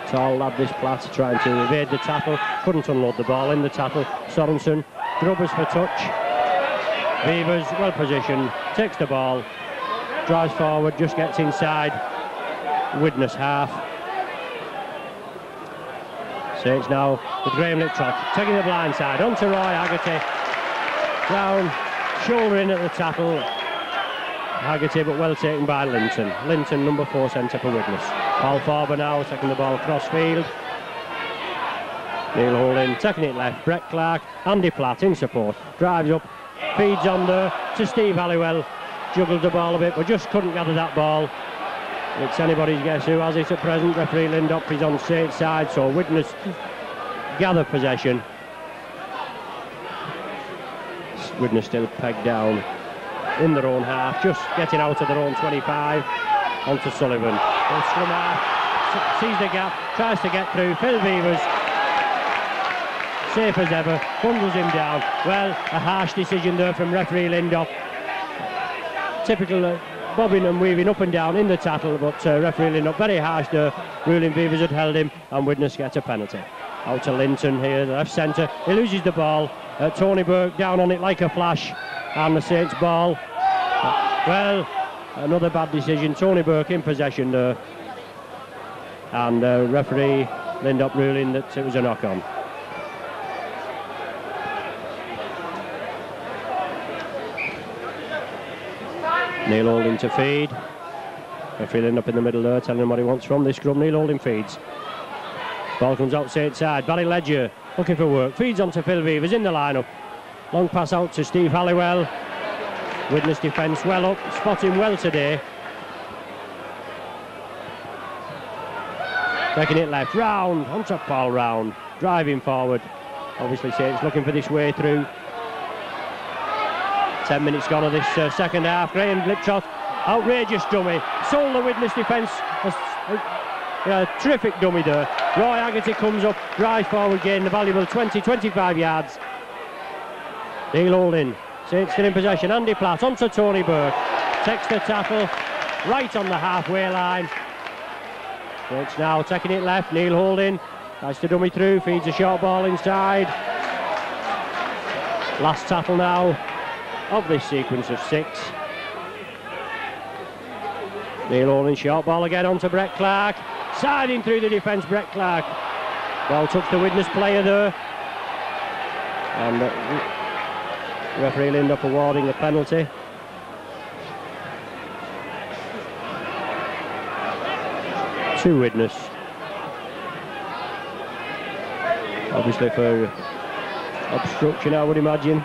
Tall lad this Platt, trying to evade the tackle. Couldn't unload the ball in the tackle. Sorensen, Grubbers for touch. Beavers, well positioned, takes the ball. Drives forward, just gets inside. Widnes half. Saints now with Graham Liptrot, taking the blind side. On to Roy Haggerty. Down, shoulder in at the tackle. Haggerty, but well taken by Linton. Linton, number 4 centre for Widnes. Paul Farber now taking the ball cross-field. Neil Holding taking it left. Brett Clark, Andy Platt in support. Drives up, feeds on there to Steve Halliwell. Juggled the ball a bit, but just couldn't gather that ball. It's anybody's guess who has it at present. Referee Lindop is on Saints' side, so Widnes gather possession. Widnes still pegged down in their own half, just getting out of their own 25. Onto Sullivan. Scrum half, sees the gap, tries to get through. Phil Beavers, safe as ever, bundles him down. Well, a harsh decision there from referee Lindop. Typical bobbing and weaving up and down in the tackle, but referee Lindop very harsh there, ruling Beavers had held him, and Widnes gets a penalty. Out to Linton here, the left centre. He loses the ball. Tony Burke down on it like a flash, and the Saints ball. Well, another bad decision. Tony Burke in possession there, and referee Lindop ruling that it was a knock-on. Neil Holding to feed. Referee Lindop in the middle there, telling him what he wants from this scrum. Neil Holding feeds. Ball comes out Saints side. Barry Ledger looking for work. Feeds on to Phil Beavers in the lineup. Long pass out to Steve Halliwell. Widnes defence well up. Spotting well today. Taking it left. Round. Onto Paul Round. Driving forward. Obviously Saints looking for this way through. 10 minutes gone of this second half. Graham Liptrot. Outrageous dummy. Sold the Widnes defence. Terrific dummy there. Roy Haggerty comes up, drives forward, gain the valuable 20-25 yards. Neil Holding, Saints still in possession. Andy Platt onto Tony Burke, takes the tackle right on the halfway line. Saints now taking it left. Neil Holding tries to dummy through, feeds a short ball inside. Last tackle now of this sequence of 6. Neil Holding, short ball again onto Brett Clark. Siding through the defence, Brett Clark. Ball touched the Widnes player there. And referee Lindop awarding a penalty. To Widnes. Obviously for obstruction, I would imagine.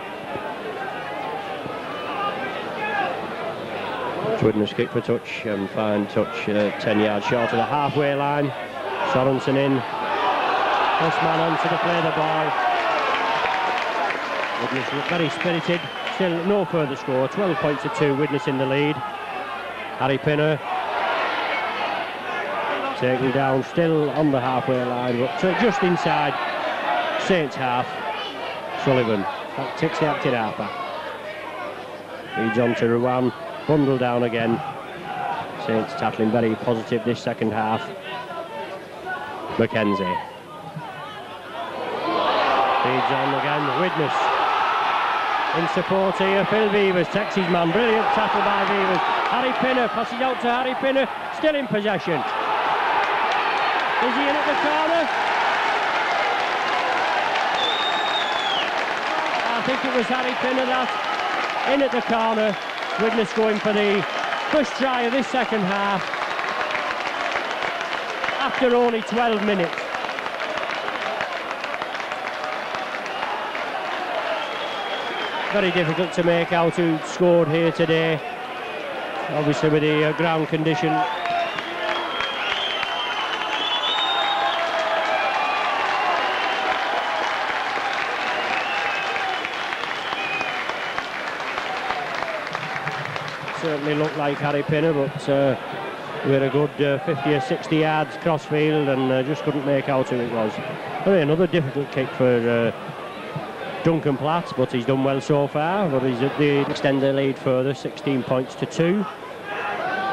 Widnes kick for touch and fine touch, 10 yards short of the halfway line. Sorensen in. First man on to play the ball. Widnes look very spirited. Still no further score. 12 points to 2. Widnes in the lead. Harry Pinner taken down, still on the halfway line, but just inside Saints half. Sullivan that takes the active half back. Feeds on to Ruan. Bundle down again. Saints tackling very positive this second half. McKenzie. Feeds on again. Widnes. In support here. Phil Beavers takes his man. Brilliant tackle by Beavers. Harry Pinner passes out to Harry Pinner. Still in possession. Is he in at the corner? I think it was Harry Pinner that. In at the corner. Widnes going for the first try of this second half after only 12 minutes. Very difficult to make out who scored here today. Obviously with the ground condition. Certainly looked like Harry Pinner, but we had a good 50 or 60 yards crossfield and just couldn't make out who it was. Another difficult kick for Duncan Platt, but he's done well so far. But he's at the extend the lead further, 16 points to 2.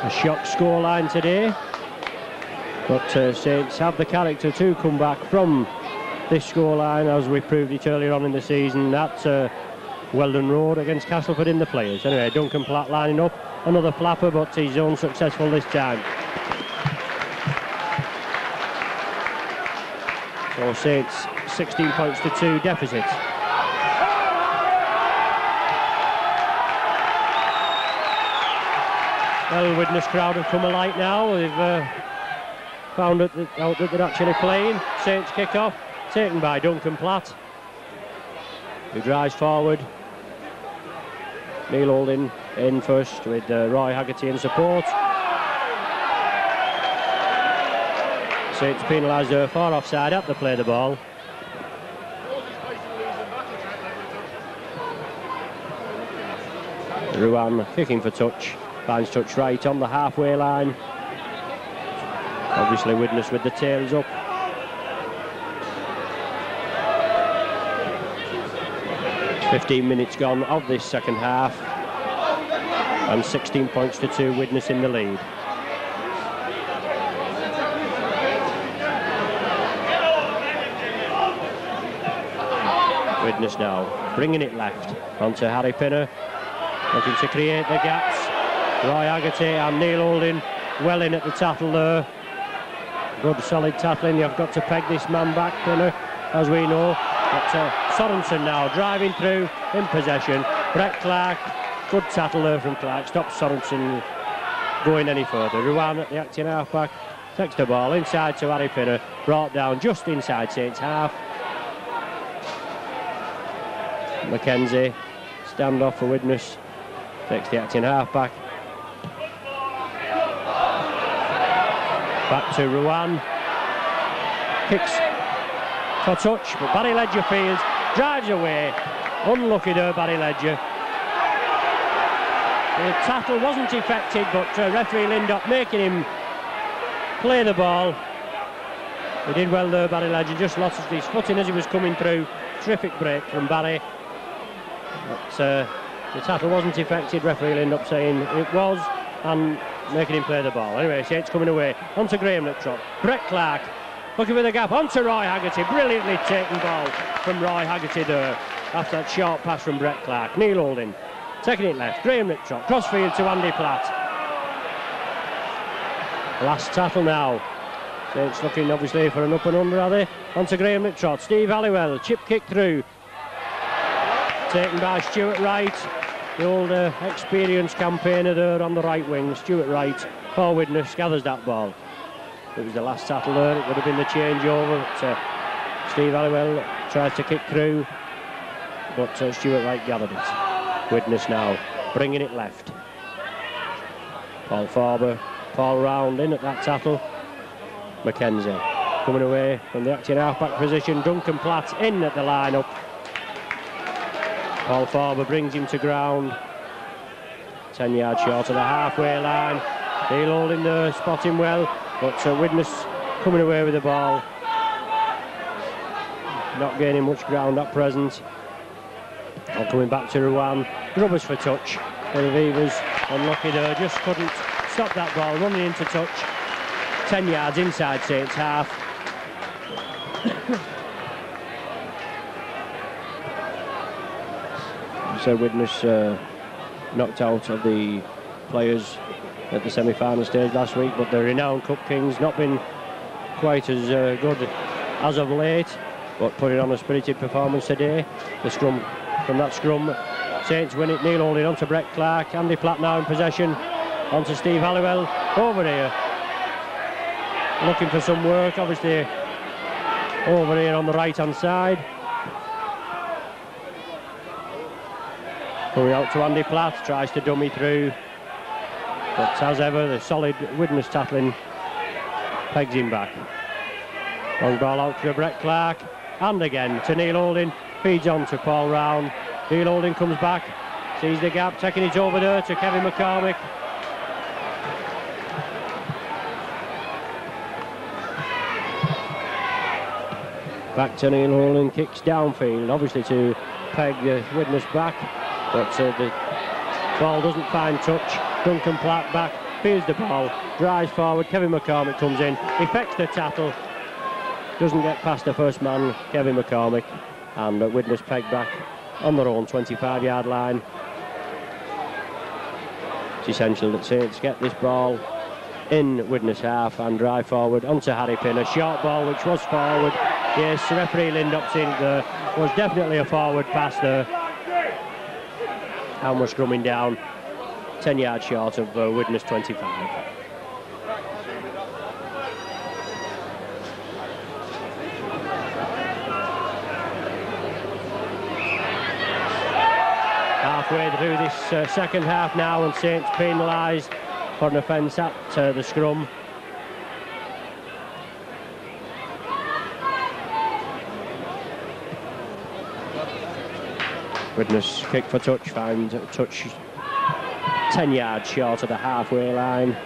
A shock scoreline today, but Saints have the character to come back from this scoreline, as we proved it earlier on in the season. That's Weldon Road against Castleford in the players. Anyway, Duncan Platt lining up, another flapper, but he's unsuccessful this time. So Saints 16 points to 2 deficit. Well, Widnes crowd have come alight now. They've found out that they're actually playing. Saints kick off, taken by Duncan Platt, who drives forward. Neil Holding in first with Roy Haggerty in support. Saints penalised her for offside at the play the ball. Ruan kicking for touch, finds touch right on the halfway line. Obviously Widnes with the tails up. It's 15 minutes gone of this second half, and 16 points to 2, Widnes in the lead. Widnes now bringing it left onto Harry Pinner, looking to create the gaps. Roy Haggerty and Neil Holding well in at the tackle there. Good solid tackling. You've got to peg this man back, Pinner, as we know. But Sorensen now driving through in possession. Brett Clark, good tackle there from Clark, stops Sorensen going any further. Ruan at the acting half-back takes the ball inside to Harry Pinner, brought down just inside Saints half. Mackenzie, stand-off for Widnes, takes the acting half-back. Back to Ruan, kicks for touch, but Barry Ledger fields, drives away. Unlucky there, Barry Ledger. The tackle wasn't effective, but referee Lindop making him play the ball. He did well there, Barry Ledger, just lost his footing as he was coming through. Terrific break from Barry. But the tackle wasn't effective, referee Lindop saying it was, and making him play the ball. Anyway, Saints coming away, onto Graham Liptrot. Brett Clark, looking for the gap, onto Roy Haggerty. Brilliantly taken ball from Roy Haggerty there, after that short pass from Brett Clark. Neil Holding, taking it left, Graham Liptrot, crossfield to Andy Platt. Last tackle now. Saints looking obviously for an up and under, are they? Onto Graham Liptrot, Steve Halliwell, chip kick through. Taken by Stuart Wright, the old experienced campaigner there on the right wing. Stuart Wright, for Widnes, gathers that ball. It was the last tackle there, it would have been the changeover. Steve Halliwell tries to kick through, but Stuart Wright gathered it. Widnes now bringing it left. Paul Farber, Paul round in at that tackle. Mackenzie coming away from the acting half-back position. Duncan Platt in at the line-up. Paul Farber brings him to ground. 10 yards short of the halfway line. Neil Holding there, spotting well, but Widnes coming away with the ball. Not gaining much ground at present. And coming back to Ruan. Grubbers for touch. The Beavers unlucky there, just couldn't stop that ball, running into touch. 10 yards inside Saints half. So Widnes knocked out of the players at the semi-final stage last week, but the renowned Cup Kings not been quite as good as of late, but putting on a spirited performance today. The scrum, from that scrum, Saints win it. Neil Holding onto Brett Clark. Andy Platt now in possession. Onto Steve Halliwell. Over here. Looking for some work, obviously, over here on the right-hand side. Coming out to Andy Platt, tries to dummy through. But as ever, the solid Widnes tackling pegs him back. Long ball out to Brett Clark. And again to Neil Holding. Feeds on to Paul Round. Neil Holding comes back, sees the gap, taking it over there to Kevin McCormick. Back to Neil Holding, kicks downfield, obviously to peg Widnes back, but the ball doesn't find touch. Duncan Platt back, feels the ball, drives forward, Kevin McCormick comes in, effects the tackle, doesn't get past the first man, Kevin McCormick, and Widnes pegged back on their own 25-yard line. It's essential that Saints get this ball in Widnes half and drive forward onto Harry Pinner. Short ball which was forward. Yes, referee Lindop seen it there. Was definitely a forward pass there. And we're scrumming down 10 yards short of Widnes 25. Halfway through this second half now, and Saints penalised for an offence at the scrum. Widnes kick for touch, finds a touch 10 yards short of the halfway line.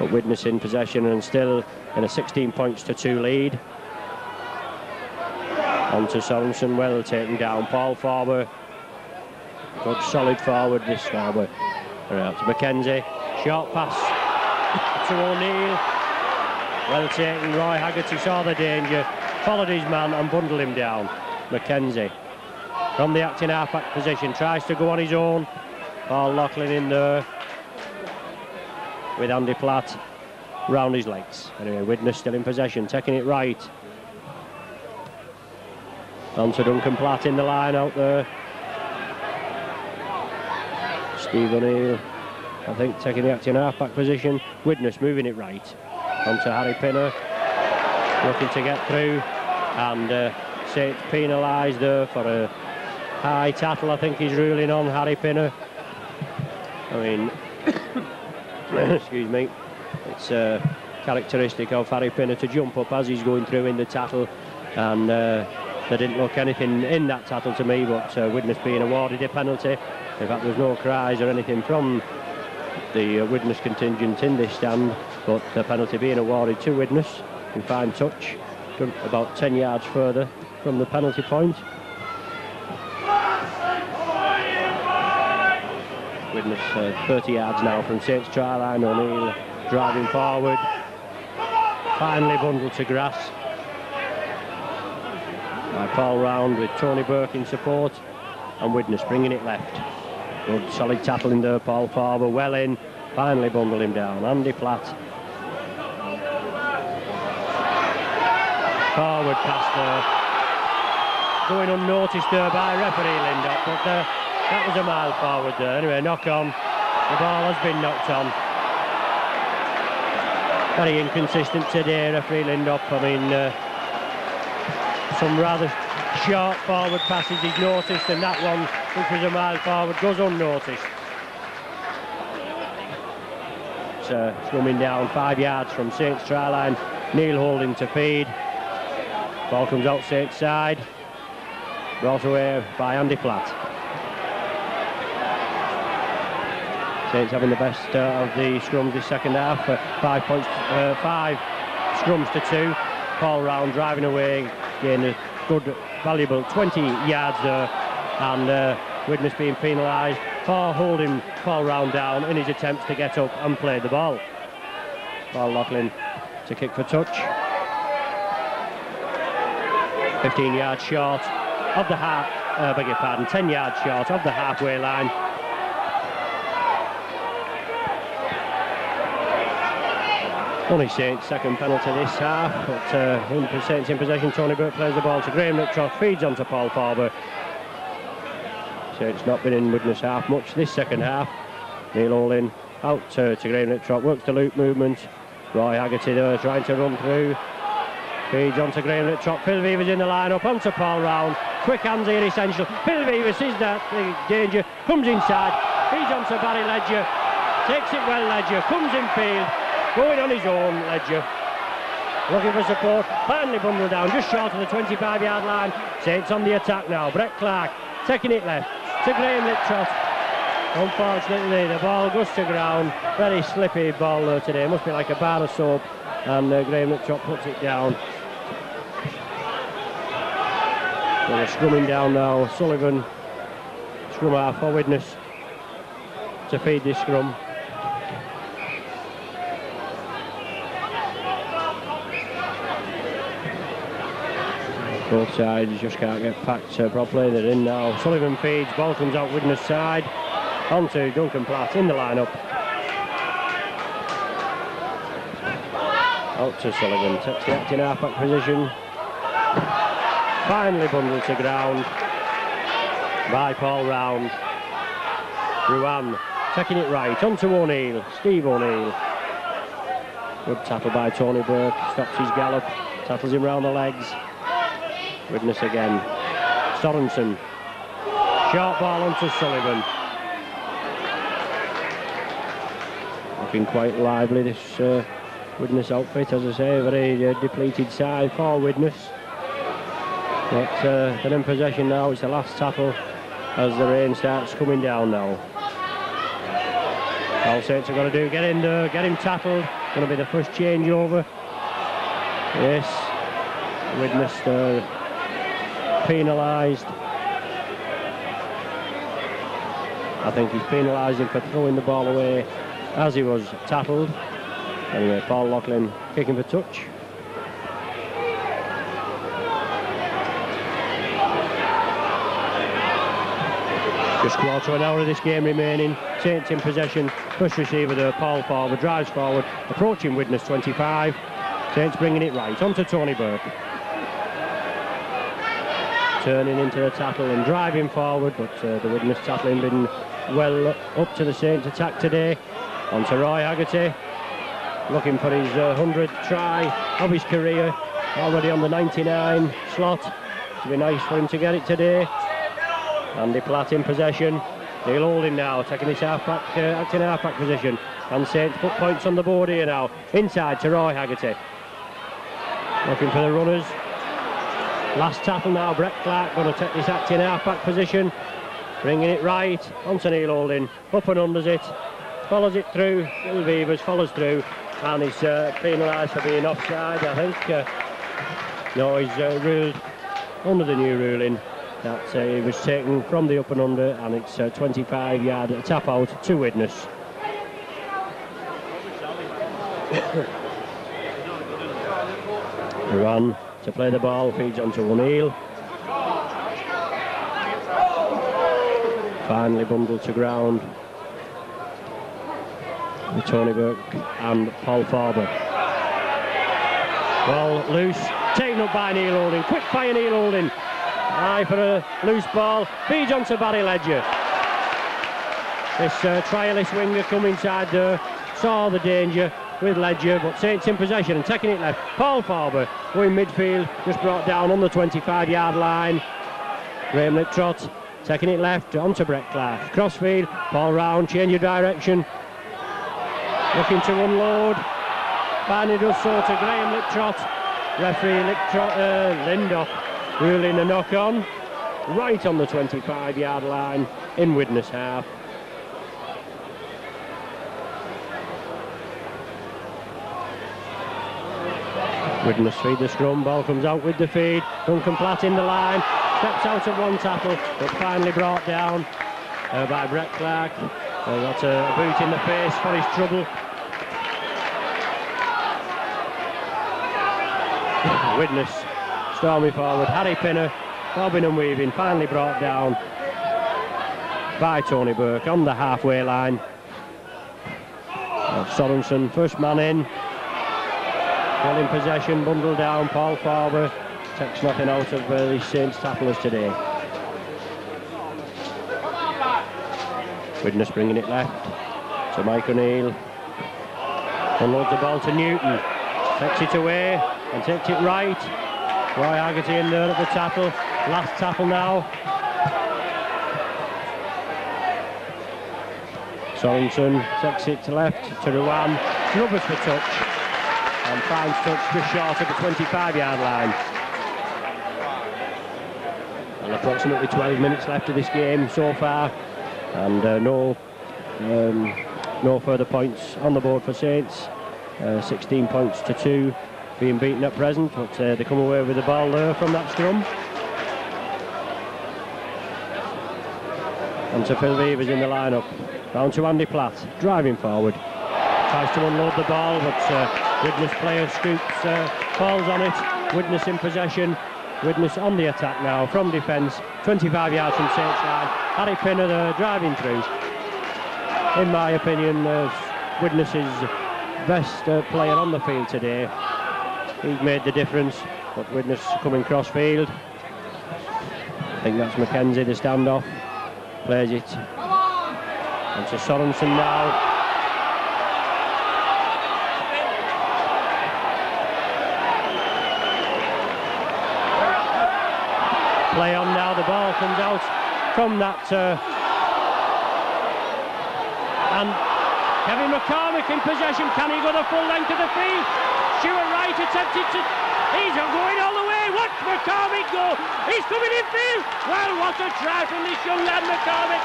But Widnes in possession and still in a 16 points to 2 lead. On to Sorensen, well taken down. Paul forward. Good solid forward this forward. Out to Mackenzie. Short pass to O'Neill. Well taken. Roy Haggerty saw the danger, followed his man and bundled him down. Mackenzie from the acting half-back position tries to go on his own. Paul Loughlin in there with Andy Platt round his legs. Anyway, Widnes still in possession, taking it right. On to Duncan Platt in the line out there. Steve O'Neill, I think, taking the acting half-back position. Widnes moving it right. On to Harry Pinner, looking to get through. And Saints penalised there for a high tackle, I think he's ruling on Harry Pinner. I mean, excuse me, it's characteristic of Harry Pinner to jump up as he's going through in the tackle, and there didn't look anything in that tackle to me, but Widnes being awarded a penalty. In fact, there's no cries or anything from the Widnes contingent in this stand, but the penalty being awarded to Widnes in fine touch, about 10 yards further from the penalty point. Widnes 30 yards now from Saints try line. O'Neill driving forward, finally bundled to grass by Paul Round with Tony Burke in support, and Widnes bringing it left. Good solid tackle in there, Paul Farber well in, finally bundled him down. Andy Platt, forward pass there, going unnoticed there by referee Lindop, but that was a mile forward there. Anyway, knock on, the ball has been knocked on. Very inconsistent today, referee Lindop. I mean, some rather short forward passes he's noticed, and that one, which was a mile forward, goes unnoticed. It's swimming down 5 yards from Saints try line. Neil holding to feed. Ball comes out Saints side, brought away by Andy Platt. Saints having the best of the scrums this second half. 5 points, 5 scrums to 2. Paul Round driving away, getting a good, valuable 20 yards there, and Widnes being penalised for holding Paul Round down in his attempts to get up and play the ball. Paul Loughlin to kick for touch. 15 yards short of the half, beg your pardon, 10 yards short of the halfway line. Only Saints' second penalty this half, but Saints in possession. Tony Burke plays the ball to Graham Liptrot, feeds onto Paul Farber. Saints not been in Widnes half much this second half. Neil Olin out to Graham Liptrot, works the loop movement. Roy Haggerty there trying to run through. Feeds onto Graham Liptrot. Phil Vivers in the line-up, onto Paul Round. Quick hands here essential. Phil Vivers sees that danger, comes inside, feeds onto Barry Ledger, takes it well Ledger, comes in field, going on his own Ledger, looking for support, finally bundled down just short of the 25-yard line. Saints on the attack now. Brett Clark taking it left to Graham Liptrot. Unfortunately the ball goes to ground. Very slippy ball there today, must be like a bar of soap, and Graham Liptrot puts it down. So they're scrumming down now. Sullivan, scrum half for Widnes to feed this scrum. Both sides just can't get packed properly. They're in now. Sullivan feeds, ball comes out Widnes side, onto Duncan Platt in the line-up. Out to Sullivan, takes the acting half-back position. Finally bundled to ground by Paul Round. Ruan taking it right, onto O'Neill, Steve O'Neill. Good tackle by Tony Burke, stops his gallop, tackles him round the legs. Widnes again. Sorensen. Short ball onto Sullivan. Looking quite lively, this Widnes outfit, as I say, a very depleted side for Widnes. But they're in possession now. It's the last tackle as the rain starts coming down now. All Saints are going to do, get in there, get him tackled. Going to be the first changeover. Yes, Widnes penalised. I think he's penalised him for throwing the ball away as he was tackled. Anyway, Paul Loughlin kicking for touch. Just quarter of an hour of this game remaining. Saints in possession. First receiver there, Paul Farber, drives forward, approaching Widnes 25. Saints bringing it right onto Tony Burke. Turning into the tackle and driving forward, but the Widnes tackling been well up to the Saints attack today. Onto Roy Haggerty, looking for his 100th try of his career, already on the 99 slot. It'd be nice for him to get it today. Andy Platt in possession. Neil Holding now taking his half-back, acting half-back position. And Saints put points on the board here now. Inside to Roy Haggerty. Looking for the runners. Last tackle now, Brett Clark going to take this acting half-back position. Bringing it right onto Neil Holding. Up and unders it. Follows it through. Bill Beavers follows through. And he's penalised for being offside, I think. No, he's ruled under the new ruling that he was taken from the up and under, and it's 25-yard tap out to Widnes. Run to play the ball, feeds onto O'Neill. Finally bundled to ground with Tony Burke and Paul Farber. Ball loose, taken up by Neil Holding. Quick fire Neil Holding. High for a loose ball, feeds onto Barry Ledger. This trialist winger come inside there, saw the danger with Ledger, but Saints in possession and taking it left. Paul Farber going midfield, just brought down on the 25-yard line. Graham Liptrot taking it left onto Brett Clark. Crossfield, ball round, change of direction. Looking to unload. Finally does so to Graham Liptrot. Referee Lindop ruling a knock-on right on the 25-yard line in Widnes half. Widnes feed the scrum, ball comes out with the feed. Duncan Platt in the line, steps out of one tackle, but finally brought down by Brett Clark. Got a boot in the face for his trouble. Widnes storming forward, Harry Pinner, bobbing and weaving, finally brought down by Tony Burke on the halfway line. Sorensen, first man in, well in possession, bundled down. Paul Farber takes nothing out of these Saints tacklers today. Widnes bringing it left to Mike O'Neill. Unloads the ball to Newton, takes it away and takes it right. Roy Haggerty in there at the tackle. Last tackle now. Sorensen takes it to left to Ruan. Rubbers for touch. And finds touch just short of the 25-yard line. And approximately 12 minutes left of this game so far. And no further points on the board for Saints. 16 points to 2. Being beaten at present, but they come away with the ball there from that scrum. And to Phil Beavers in the lineup. Down to Andy Platt, driving forward. Tries to unload the ball, but Widnes player scoops, falls on it. Widnes in possession. Widnes on the attack now from defence. 25 yards from Saints line. Harry Pinner there driving through. In my opinion, Widnes' best player on the field today. He's made the difference, but Widnes coming cross field. I think that's Mackenzie, the standoff. Plays it. And to Sorensen now. Play on now, the ball comes out from that. And Kevin McCormick in possession. Can he go the full length of the field? Stuart Wright attempted to... He's going all the way. What McCormick go. He's coming in field. Well, what a try from this young lad, McCormick.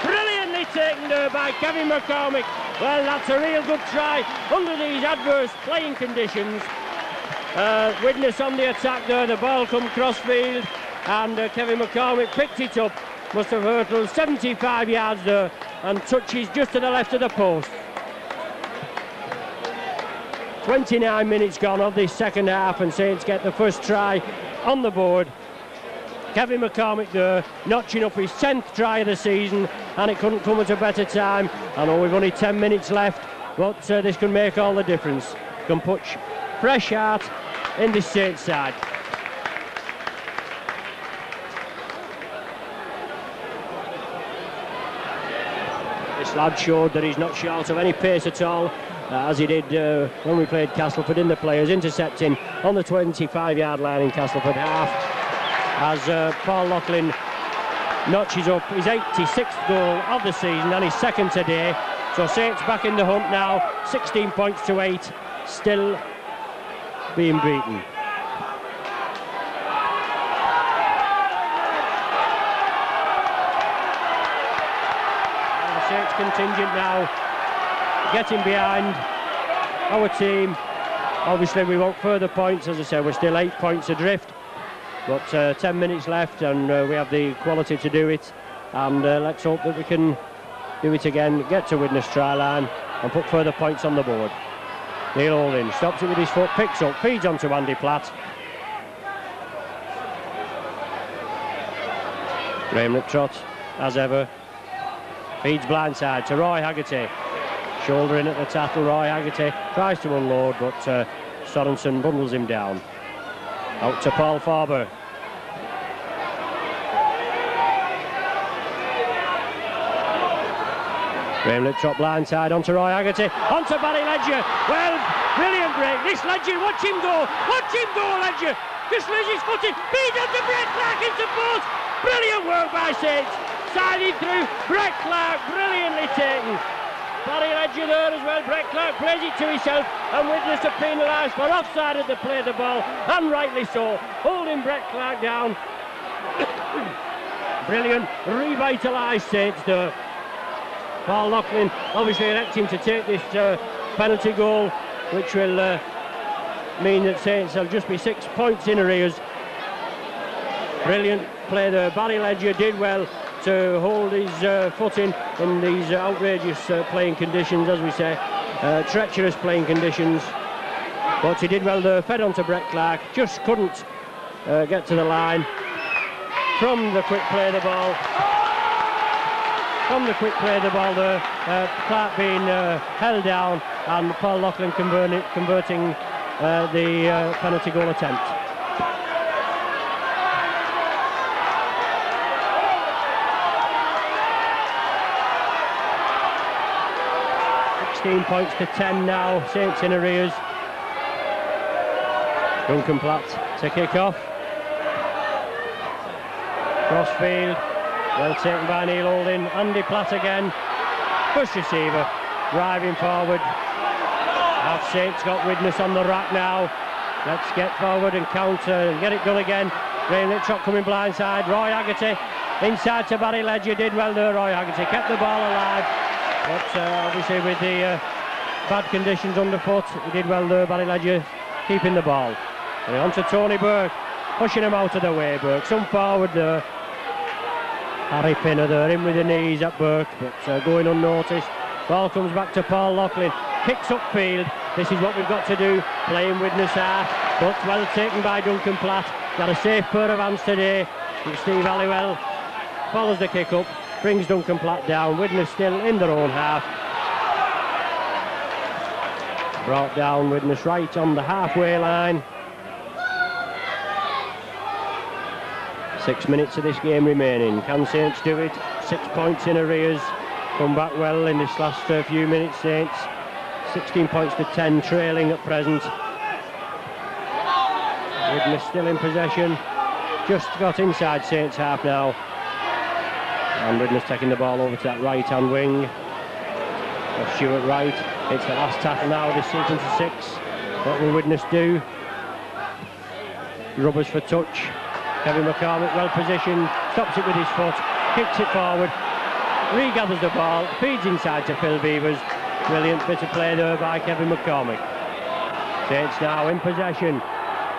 Brilliantly taken there by Kevin McCormick. Well, that's a real good try under these adverse playing conditions. Widnes on the attack there. The ball come crossfield, and Kevin McCormick picked it up. Must have hurtled 75 yards there, and touches just to the left of the post. 29 minutes gone of this second half, and Saints get the first try on the board. Kevin McCormick there, notching up his 10th try of the season, and it couldn't come at a better time. I know we've only 10 minutes left, but this can make all the difference. Can put fresh heart in this Saints side. This lad showed that he's not short of any pace at all, as he did when we played Castleford in the players, intercepting on the 25-yard line in Castleford half, as Paul Loughlin notches up his 86th goal of the season and his second today. So Saints back in the hunt now, 16 points to 8, still being beaten. And the Saints contingent now getting behind our team. Obviously we want further points. As I said, we're still 8 points adrift, but 10 minutes left, and we have the quality to do it, and let's hope that we can do it again, get to Widnes try line and put further points on the board. Neil Holding stops it with his foot, picks up, feeds onto Andy Platt. Graham Liptrot, as ever, feeds blindside to Roy Haggerty. Shouldering at the tackle, Roy Haggerty tries to unload, but Sorensen bundles him down. Out to Paul Farber. Graham Liptrot blindside onto Roy Haggerty, onto Barry Ledger. Well, brilliant break. This Ledger, watch him go, Ledger. Just loses his footing, feeds onto Brett Clark into post. Brilliant work by Saints. Siding through, Brett Clark, brilliantly taken. Barry Ledger there as well. Brett Clark plays it to himself, and Widnes are penalised for offside at the play of the ball, and rightly so, holding Brett Clark down. Brilliant, revitalised Saints there. Paul Loughlin obviously electing to take this penalty goal, which will mean that Saints will just be 6 points in arrears. Brilliant play there. Barry Ledger did well to hold his footing in these outrageous playing conditions, as we say, treacherous playing conditions. But he did well there, fed on to Brett Clark, just couldn't get to the line. From the quick play of the ball, there, Clark being held down, and Paul Loughlin converting the penalty goal attempt. 16 points to 10 now, Saints in arrears. Duncan Platt to kick off. Crossfield, well taken by Neil Holding. Andy Platt again. First receiver, driving forward. Have Saints got Widnes on the rack now. Let's get forward and counter and get it done again. Graham Liptrot coming blindside. Roy Haggerty inside to Barry Ledger. Did well there, Roy Haggerty. Kept the ball alive. But obviously with the bad conditions underfoot, he did well there, Barry Ledger, keeping the ball. And on to Tony Burke, pushing him out of the way, Burke. Some forward there. Harry Pinner there, in with the knees at Burke, but going unnoticed. Ball comes back to Paul Loughlin, kicks upfield. This is what we've got to do, playing Widnes half, but well taken by Duncan Platt. Got a safe pair of hands today. Steve Halliwell follows the kick up, brings Duncan Platt down. Widnes still in their own half. Brought down, Widnes right on the halfway line. 6 minutes of this game remaining. Can Saints do it? 6 points in arrears. Come back well in this last few minutes, Saints. 16 points to 10, trailing at present. Widnes still in possession. Just got inside Saints half now. And Widnes taking the ball over to that right-hand wing of Stuart Wright. It's the last tackle now, this sequence of 6. What will Widnes do? Rubbers for touch. Kevin McCormick well positioned, stops it with his foot, kicks it forward, regathers the ball, feeds inside to Phil Beavers. Brilliant bit of play there by Kevin McCormick. Saints now in possession.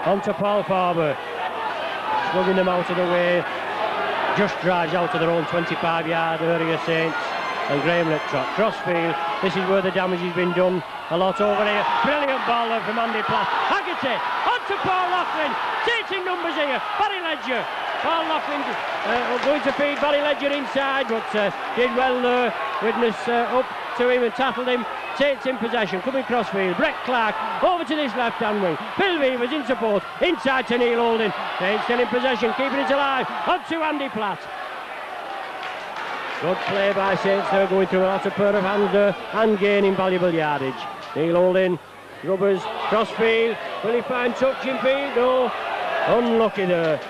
On to Paul Farber. Slugging them out of the way. Just drives out of their own 25-yard area, Saints. And Graham Liptrot, crossfield. This is where the damage has been done. A lot over here. Brilliant ball there from Andy Platt. Haggerty, on to Paul Laughlin. Taking numbers here. Barry Ledger. Paul Laughlin going to feed Barry Ledger inside, but did well there. Witness up to him and tackled him. Saints in possession, coming crossfield. Brett Clark over to this left-hand wing. Phil Beavers in support, inside to Neil Holding. Saints still in possession, keeping it alive. On to Andy Platt. Good play by Saints there, going through a lot of pair of hands there and gaining valuable yardage. Neil Holding, Rubbers, crossfield. Will he find touch in field? No. Unlucky there.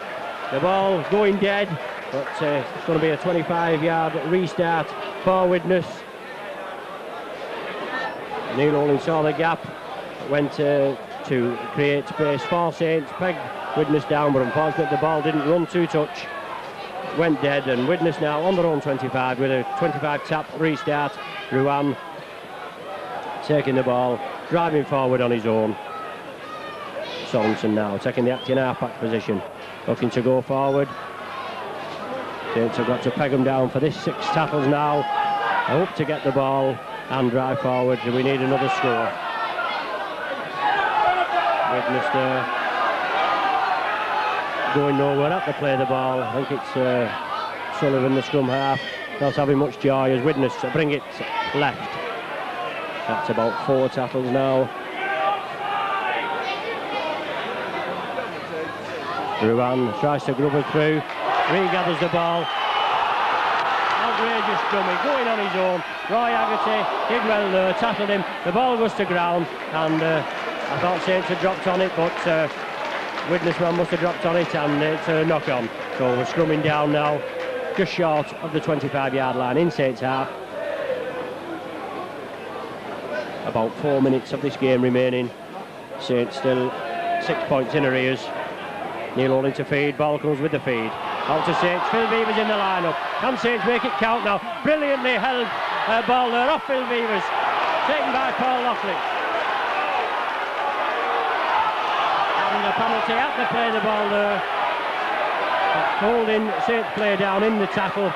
The ball going dead, but it's going to be a 25-yard restart for Widnes. Neil Holding saw the gap, went to create space for Saints, pegged Widnes down, but unfortunately the ball didn't run to touch. Went dead, and Widnes now on their own 25 with a 25 tap restart. Ruan taking the ball, driving forward on his own. Sorensen now taking the acting half-back position, looking to go forward. Saints have got to peg them down for this 6 tackles now. I hope to get the ball and drive forward. We need another score. Widnes there going nowhere at the play of the ball. I think it's Sullivan, the scrum half, not having much joy as Widnes bring it left. That's about 4 tackles now. Ruan tries to grub it through, regathers the ball. Outrageous dummy, going on his own. Roy Haggerty did well there, tackled him. The ball goes to ground, and I thought Saints had dropped on it, but Widnes man must have dropped on it, and it's a knock-on. So we're scrumming down now, just short of the 25-yard line in Saints half. About 4 minutes of this game remaining. Saints still 6 points in arrears. Neil Holding to feed, ball comes with the feed. Out to Saints, Phil Beavers in the line-up. Can Saints make it count now? Brilliantly held ball there off Phil Beavers. Taken by Paul Laughlin. And a penalty at the play of the ball there. Holding Saints play down in the tackle.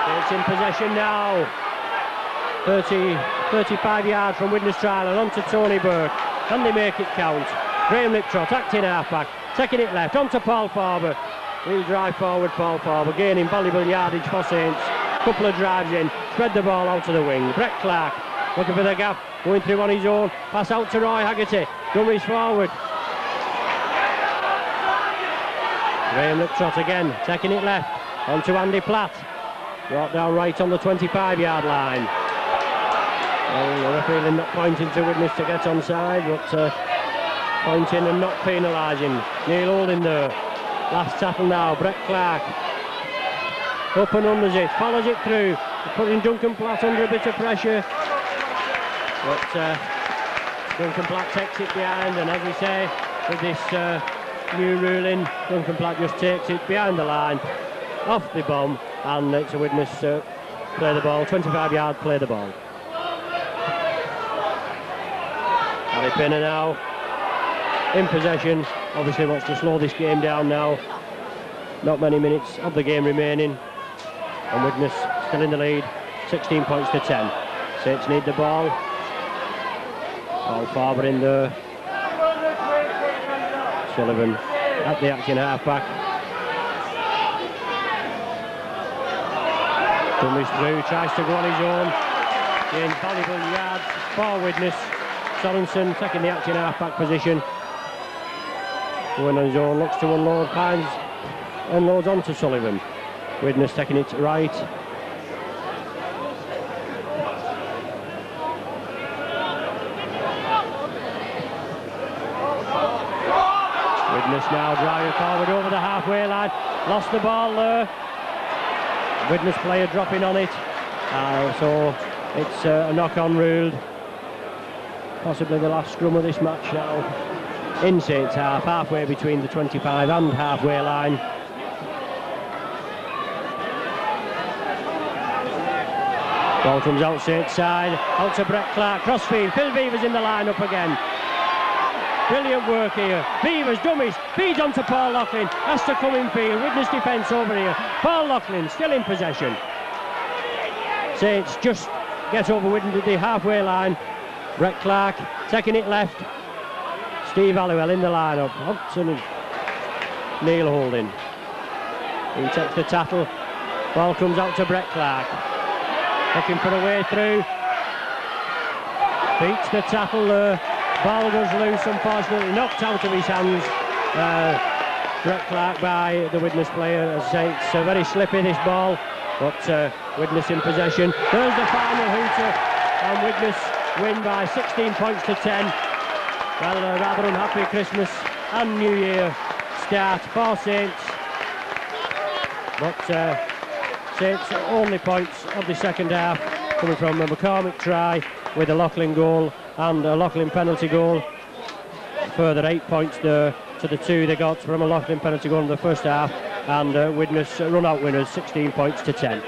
Saints in possession now. 35 yards from Widnes trial and on to Tony Burke. Can they make it count? Graham Liptrot acting half-back, taking it left, on to Paul Farber. He'll drive forward, Paul Farber, gaining valuable yardage for Saints. Couple of drives in, spread the ball out to the wing. Brett Clark looking for the gap, going through on his own. Pass out to Roy Haggerty, dummies forward. Graham Liptrot again, taking it left, on to Andy Platt. Brought down right on the 25-yard line. Well, the referee not pointing to Widnes to get onside, but pointing and not penalising. Neil Holding there. Last tackle now, Brett Clark. Up and unders it, follows it through, putting Duncan Platt under a bit of pressure. But Duncan Platt takes it behind, and as we say, with this new ruling, Duncan Platt just takes it behind the line, off the bomb, and it's a Widnes play the ball, 25-yard play the ball. Harry Pinner now in possession, obviously wants to slow this game down now. Not many minutes of the game remaining, and Widnes still in the lead, 16 points to 10. Saints need the ball. Paul Farber in there. Sullivan at the acting half-back. Dummies through, tries to go on his own. Gains valuable yards for Widnes. Sorensen taking the acting half-back position. Going on his own, looks to unload, finds, unloads onto Sullivan. Widnes taking it right. Widnes now driving forward over the halfway line. Lost the ball there. Widnes player dropping on it. So it's a knock-on ruled. possibly the last scrum of this match now. In Saints half, halfway between the 25 and halfway line. Ball comes out Saints side, out to Brett Clark, crossfield. Phil Beaver's in the line-up again. Brilliant work here. Beavers, dummies, feeds on to Paul Loughlin, has to come in field. Witness defence over here. Paul Loughlin still in possession. Saints just get over Widden to the halfway line. Brett Clark taking it left. Steve Halliwell in the line-up. Hobson and Neil Holding. He takes the tattle. Ball comes out to Brett Clark. Looking for a way through. Beats the tackle there. Ball goes loose, unfortunately, knocked out of his hands. Brett Clark by the Widnes player. As I say, it's very slippy this ball, but Widnes in possession. There's the final hooter, and Widnes win by 16 points to 10. Well, a rather unhappy Christmas and New Year start for Saints, but Saints only points of the second half coming from a McCormick try with a Loughlin goal and a Loughlin penalty goal. Further 8 points there to the 2 they got from a Loughlin penalty goal in the first half, and Widnes run out winners 16 points to 10.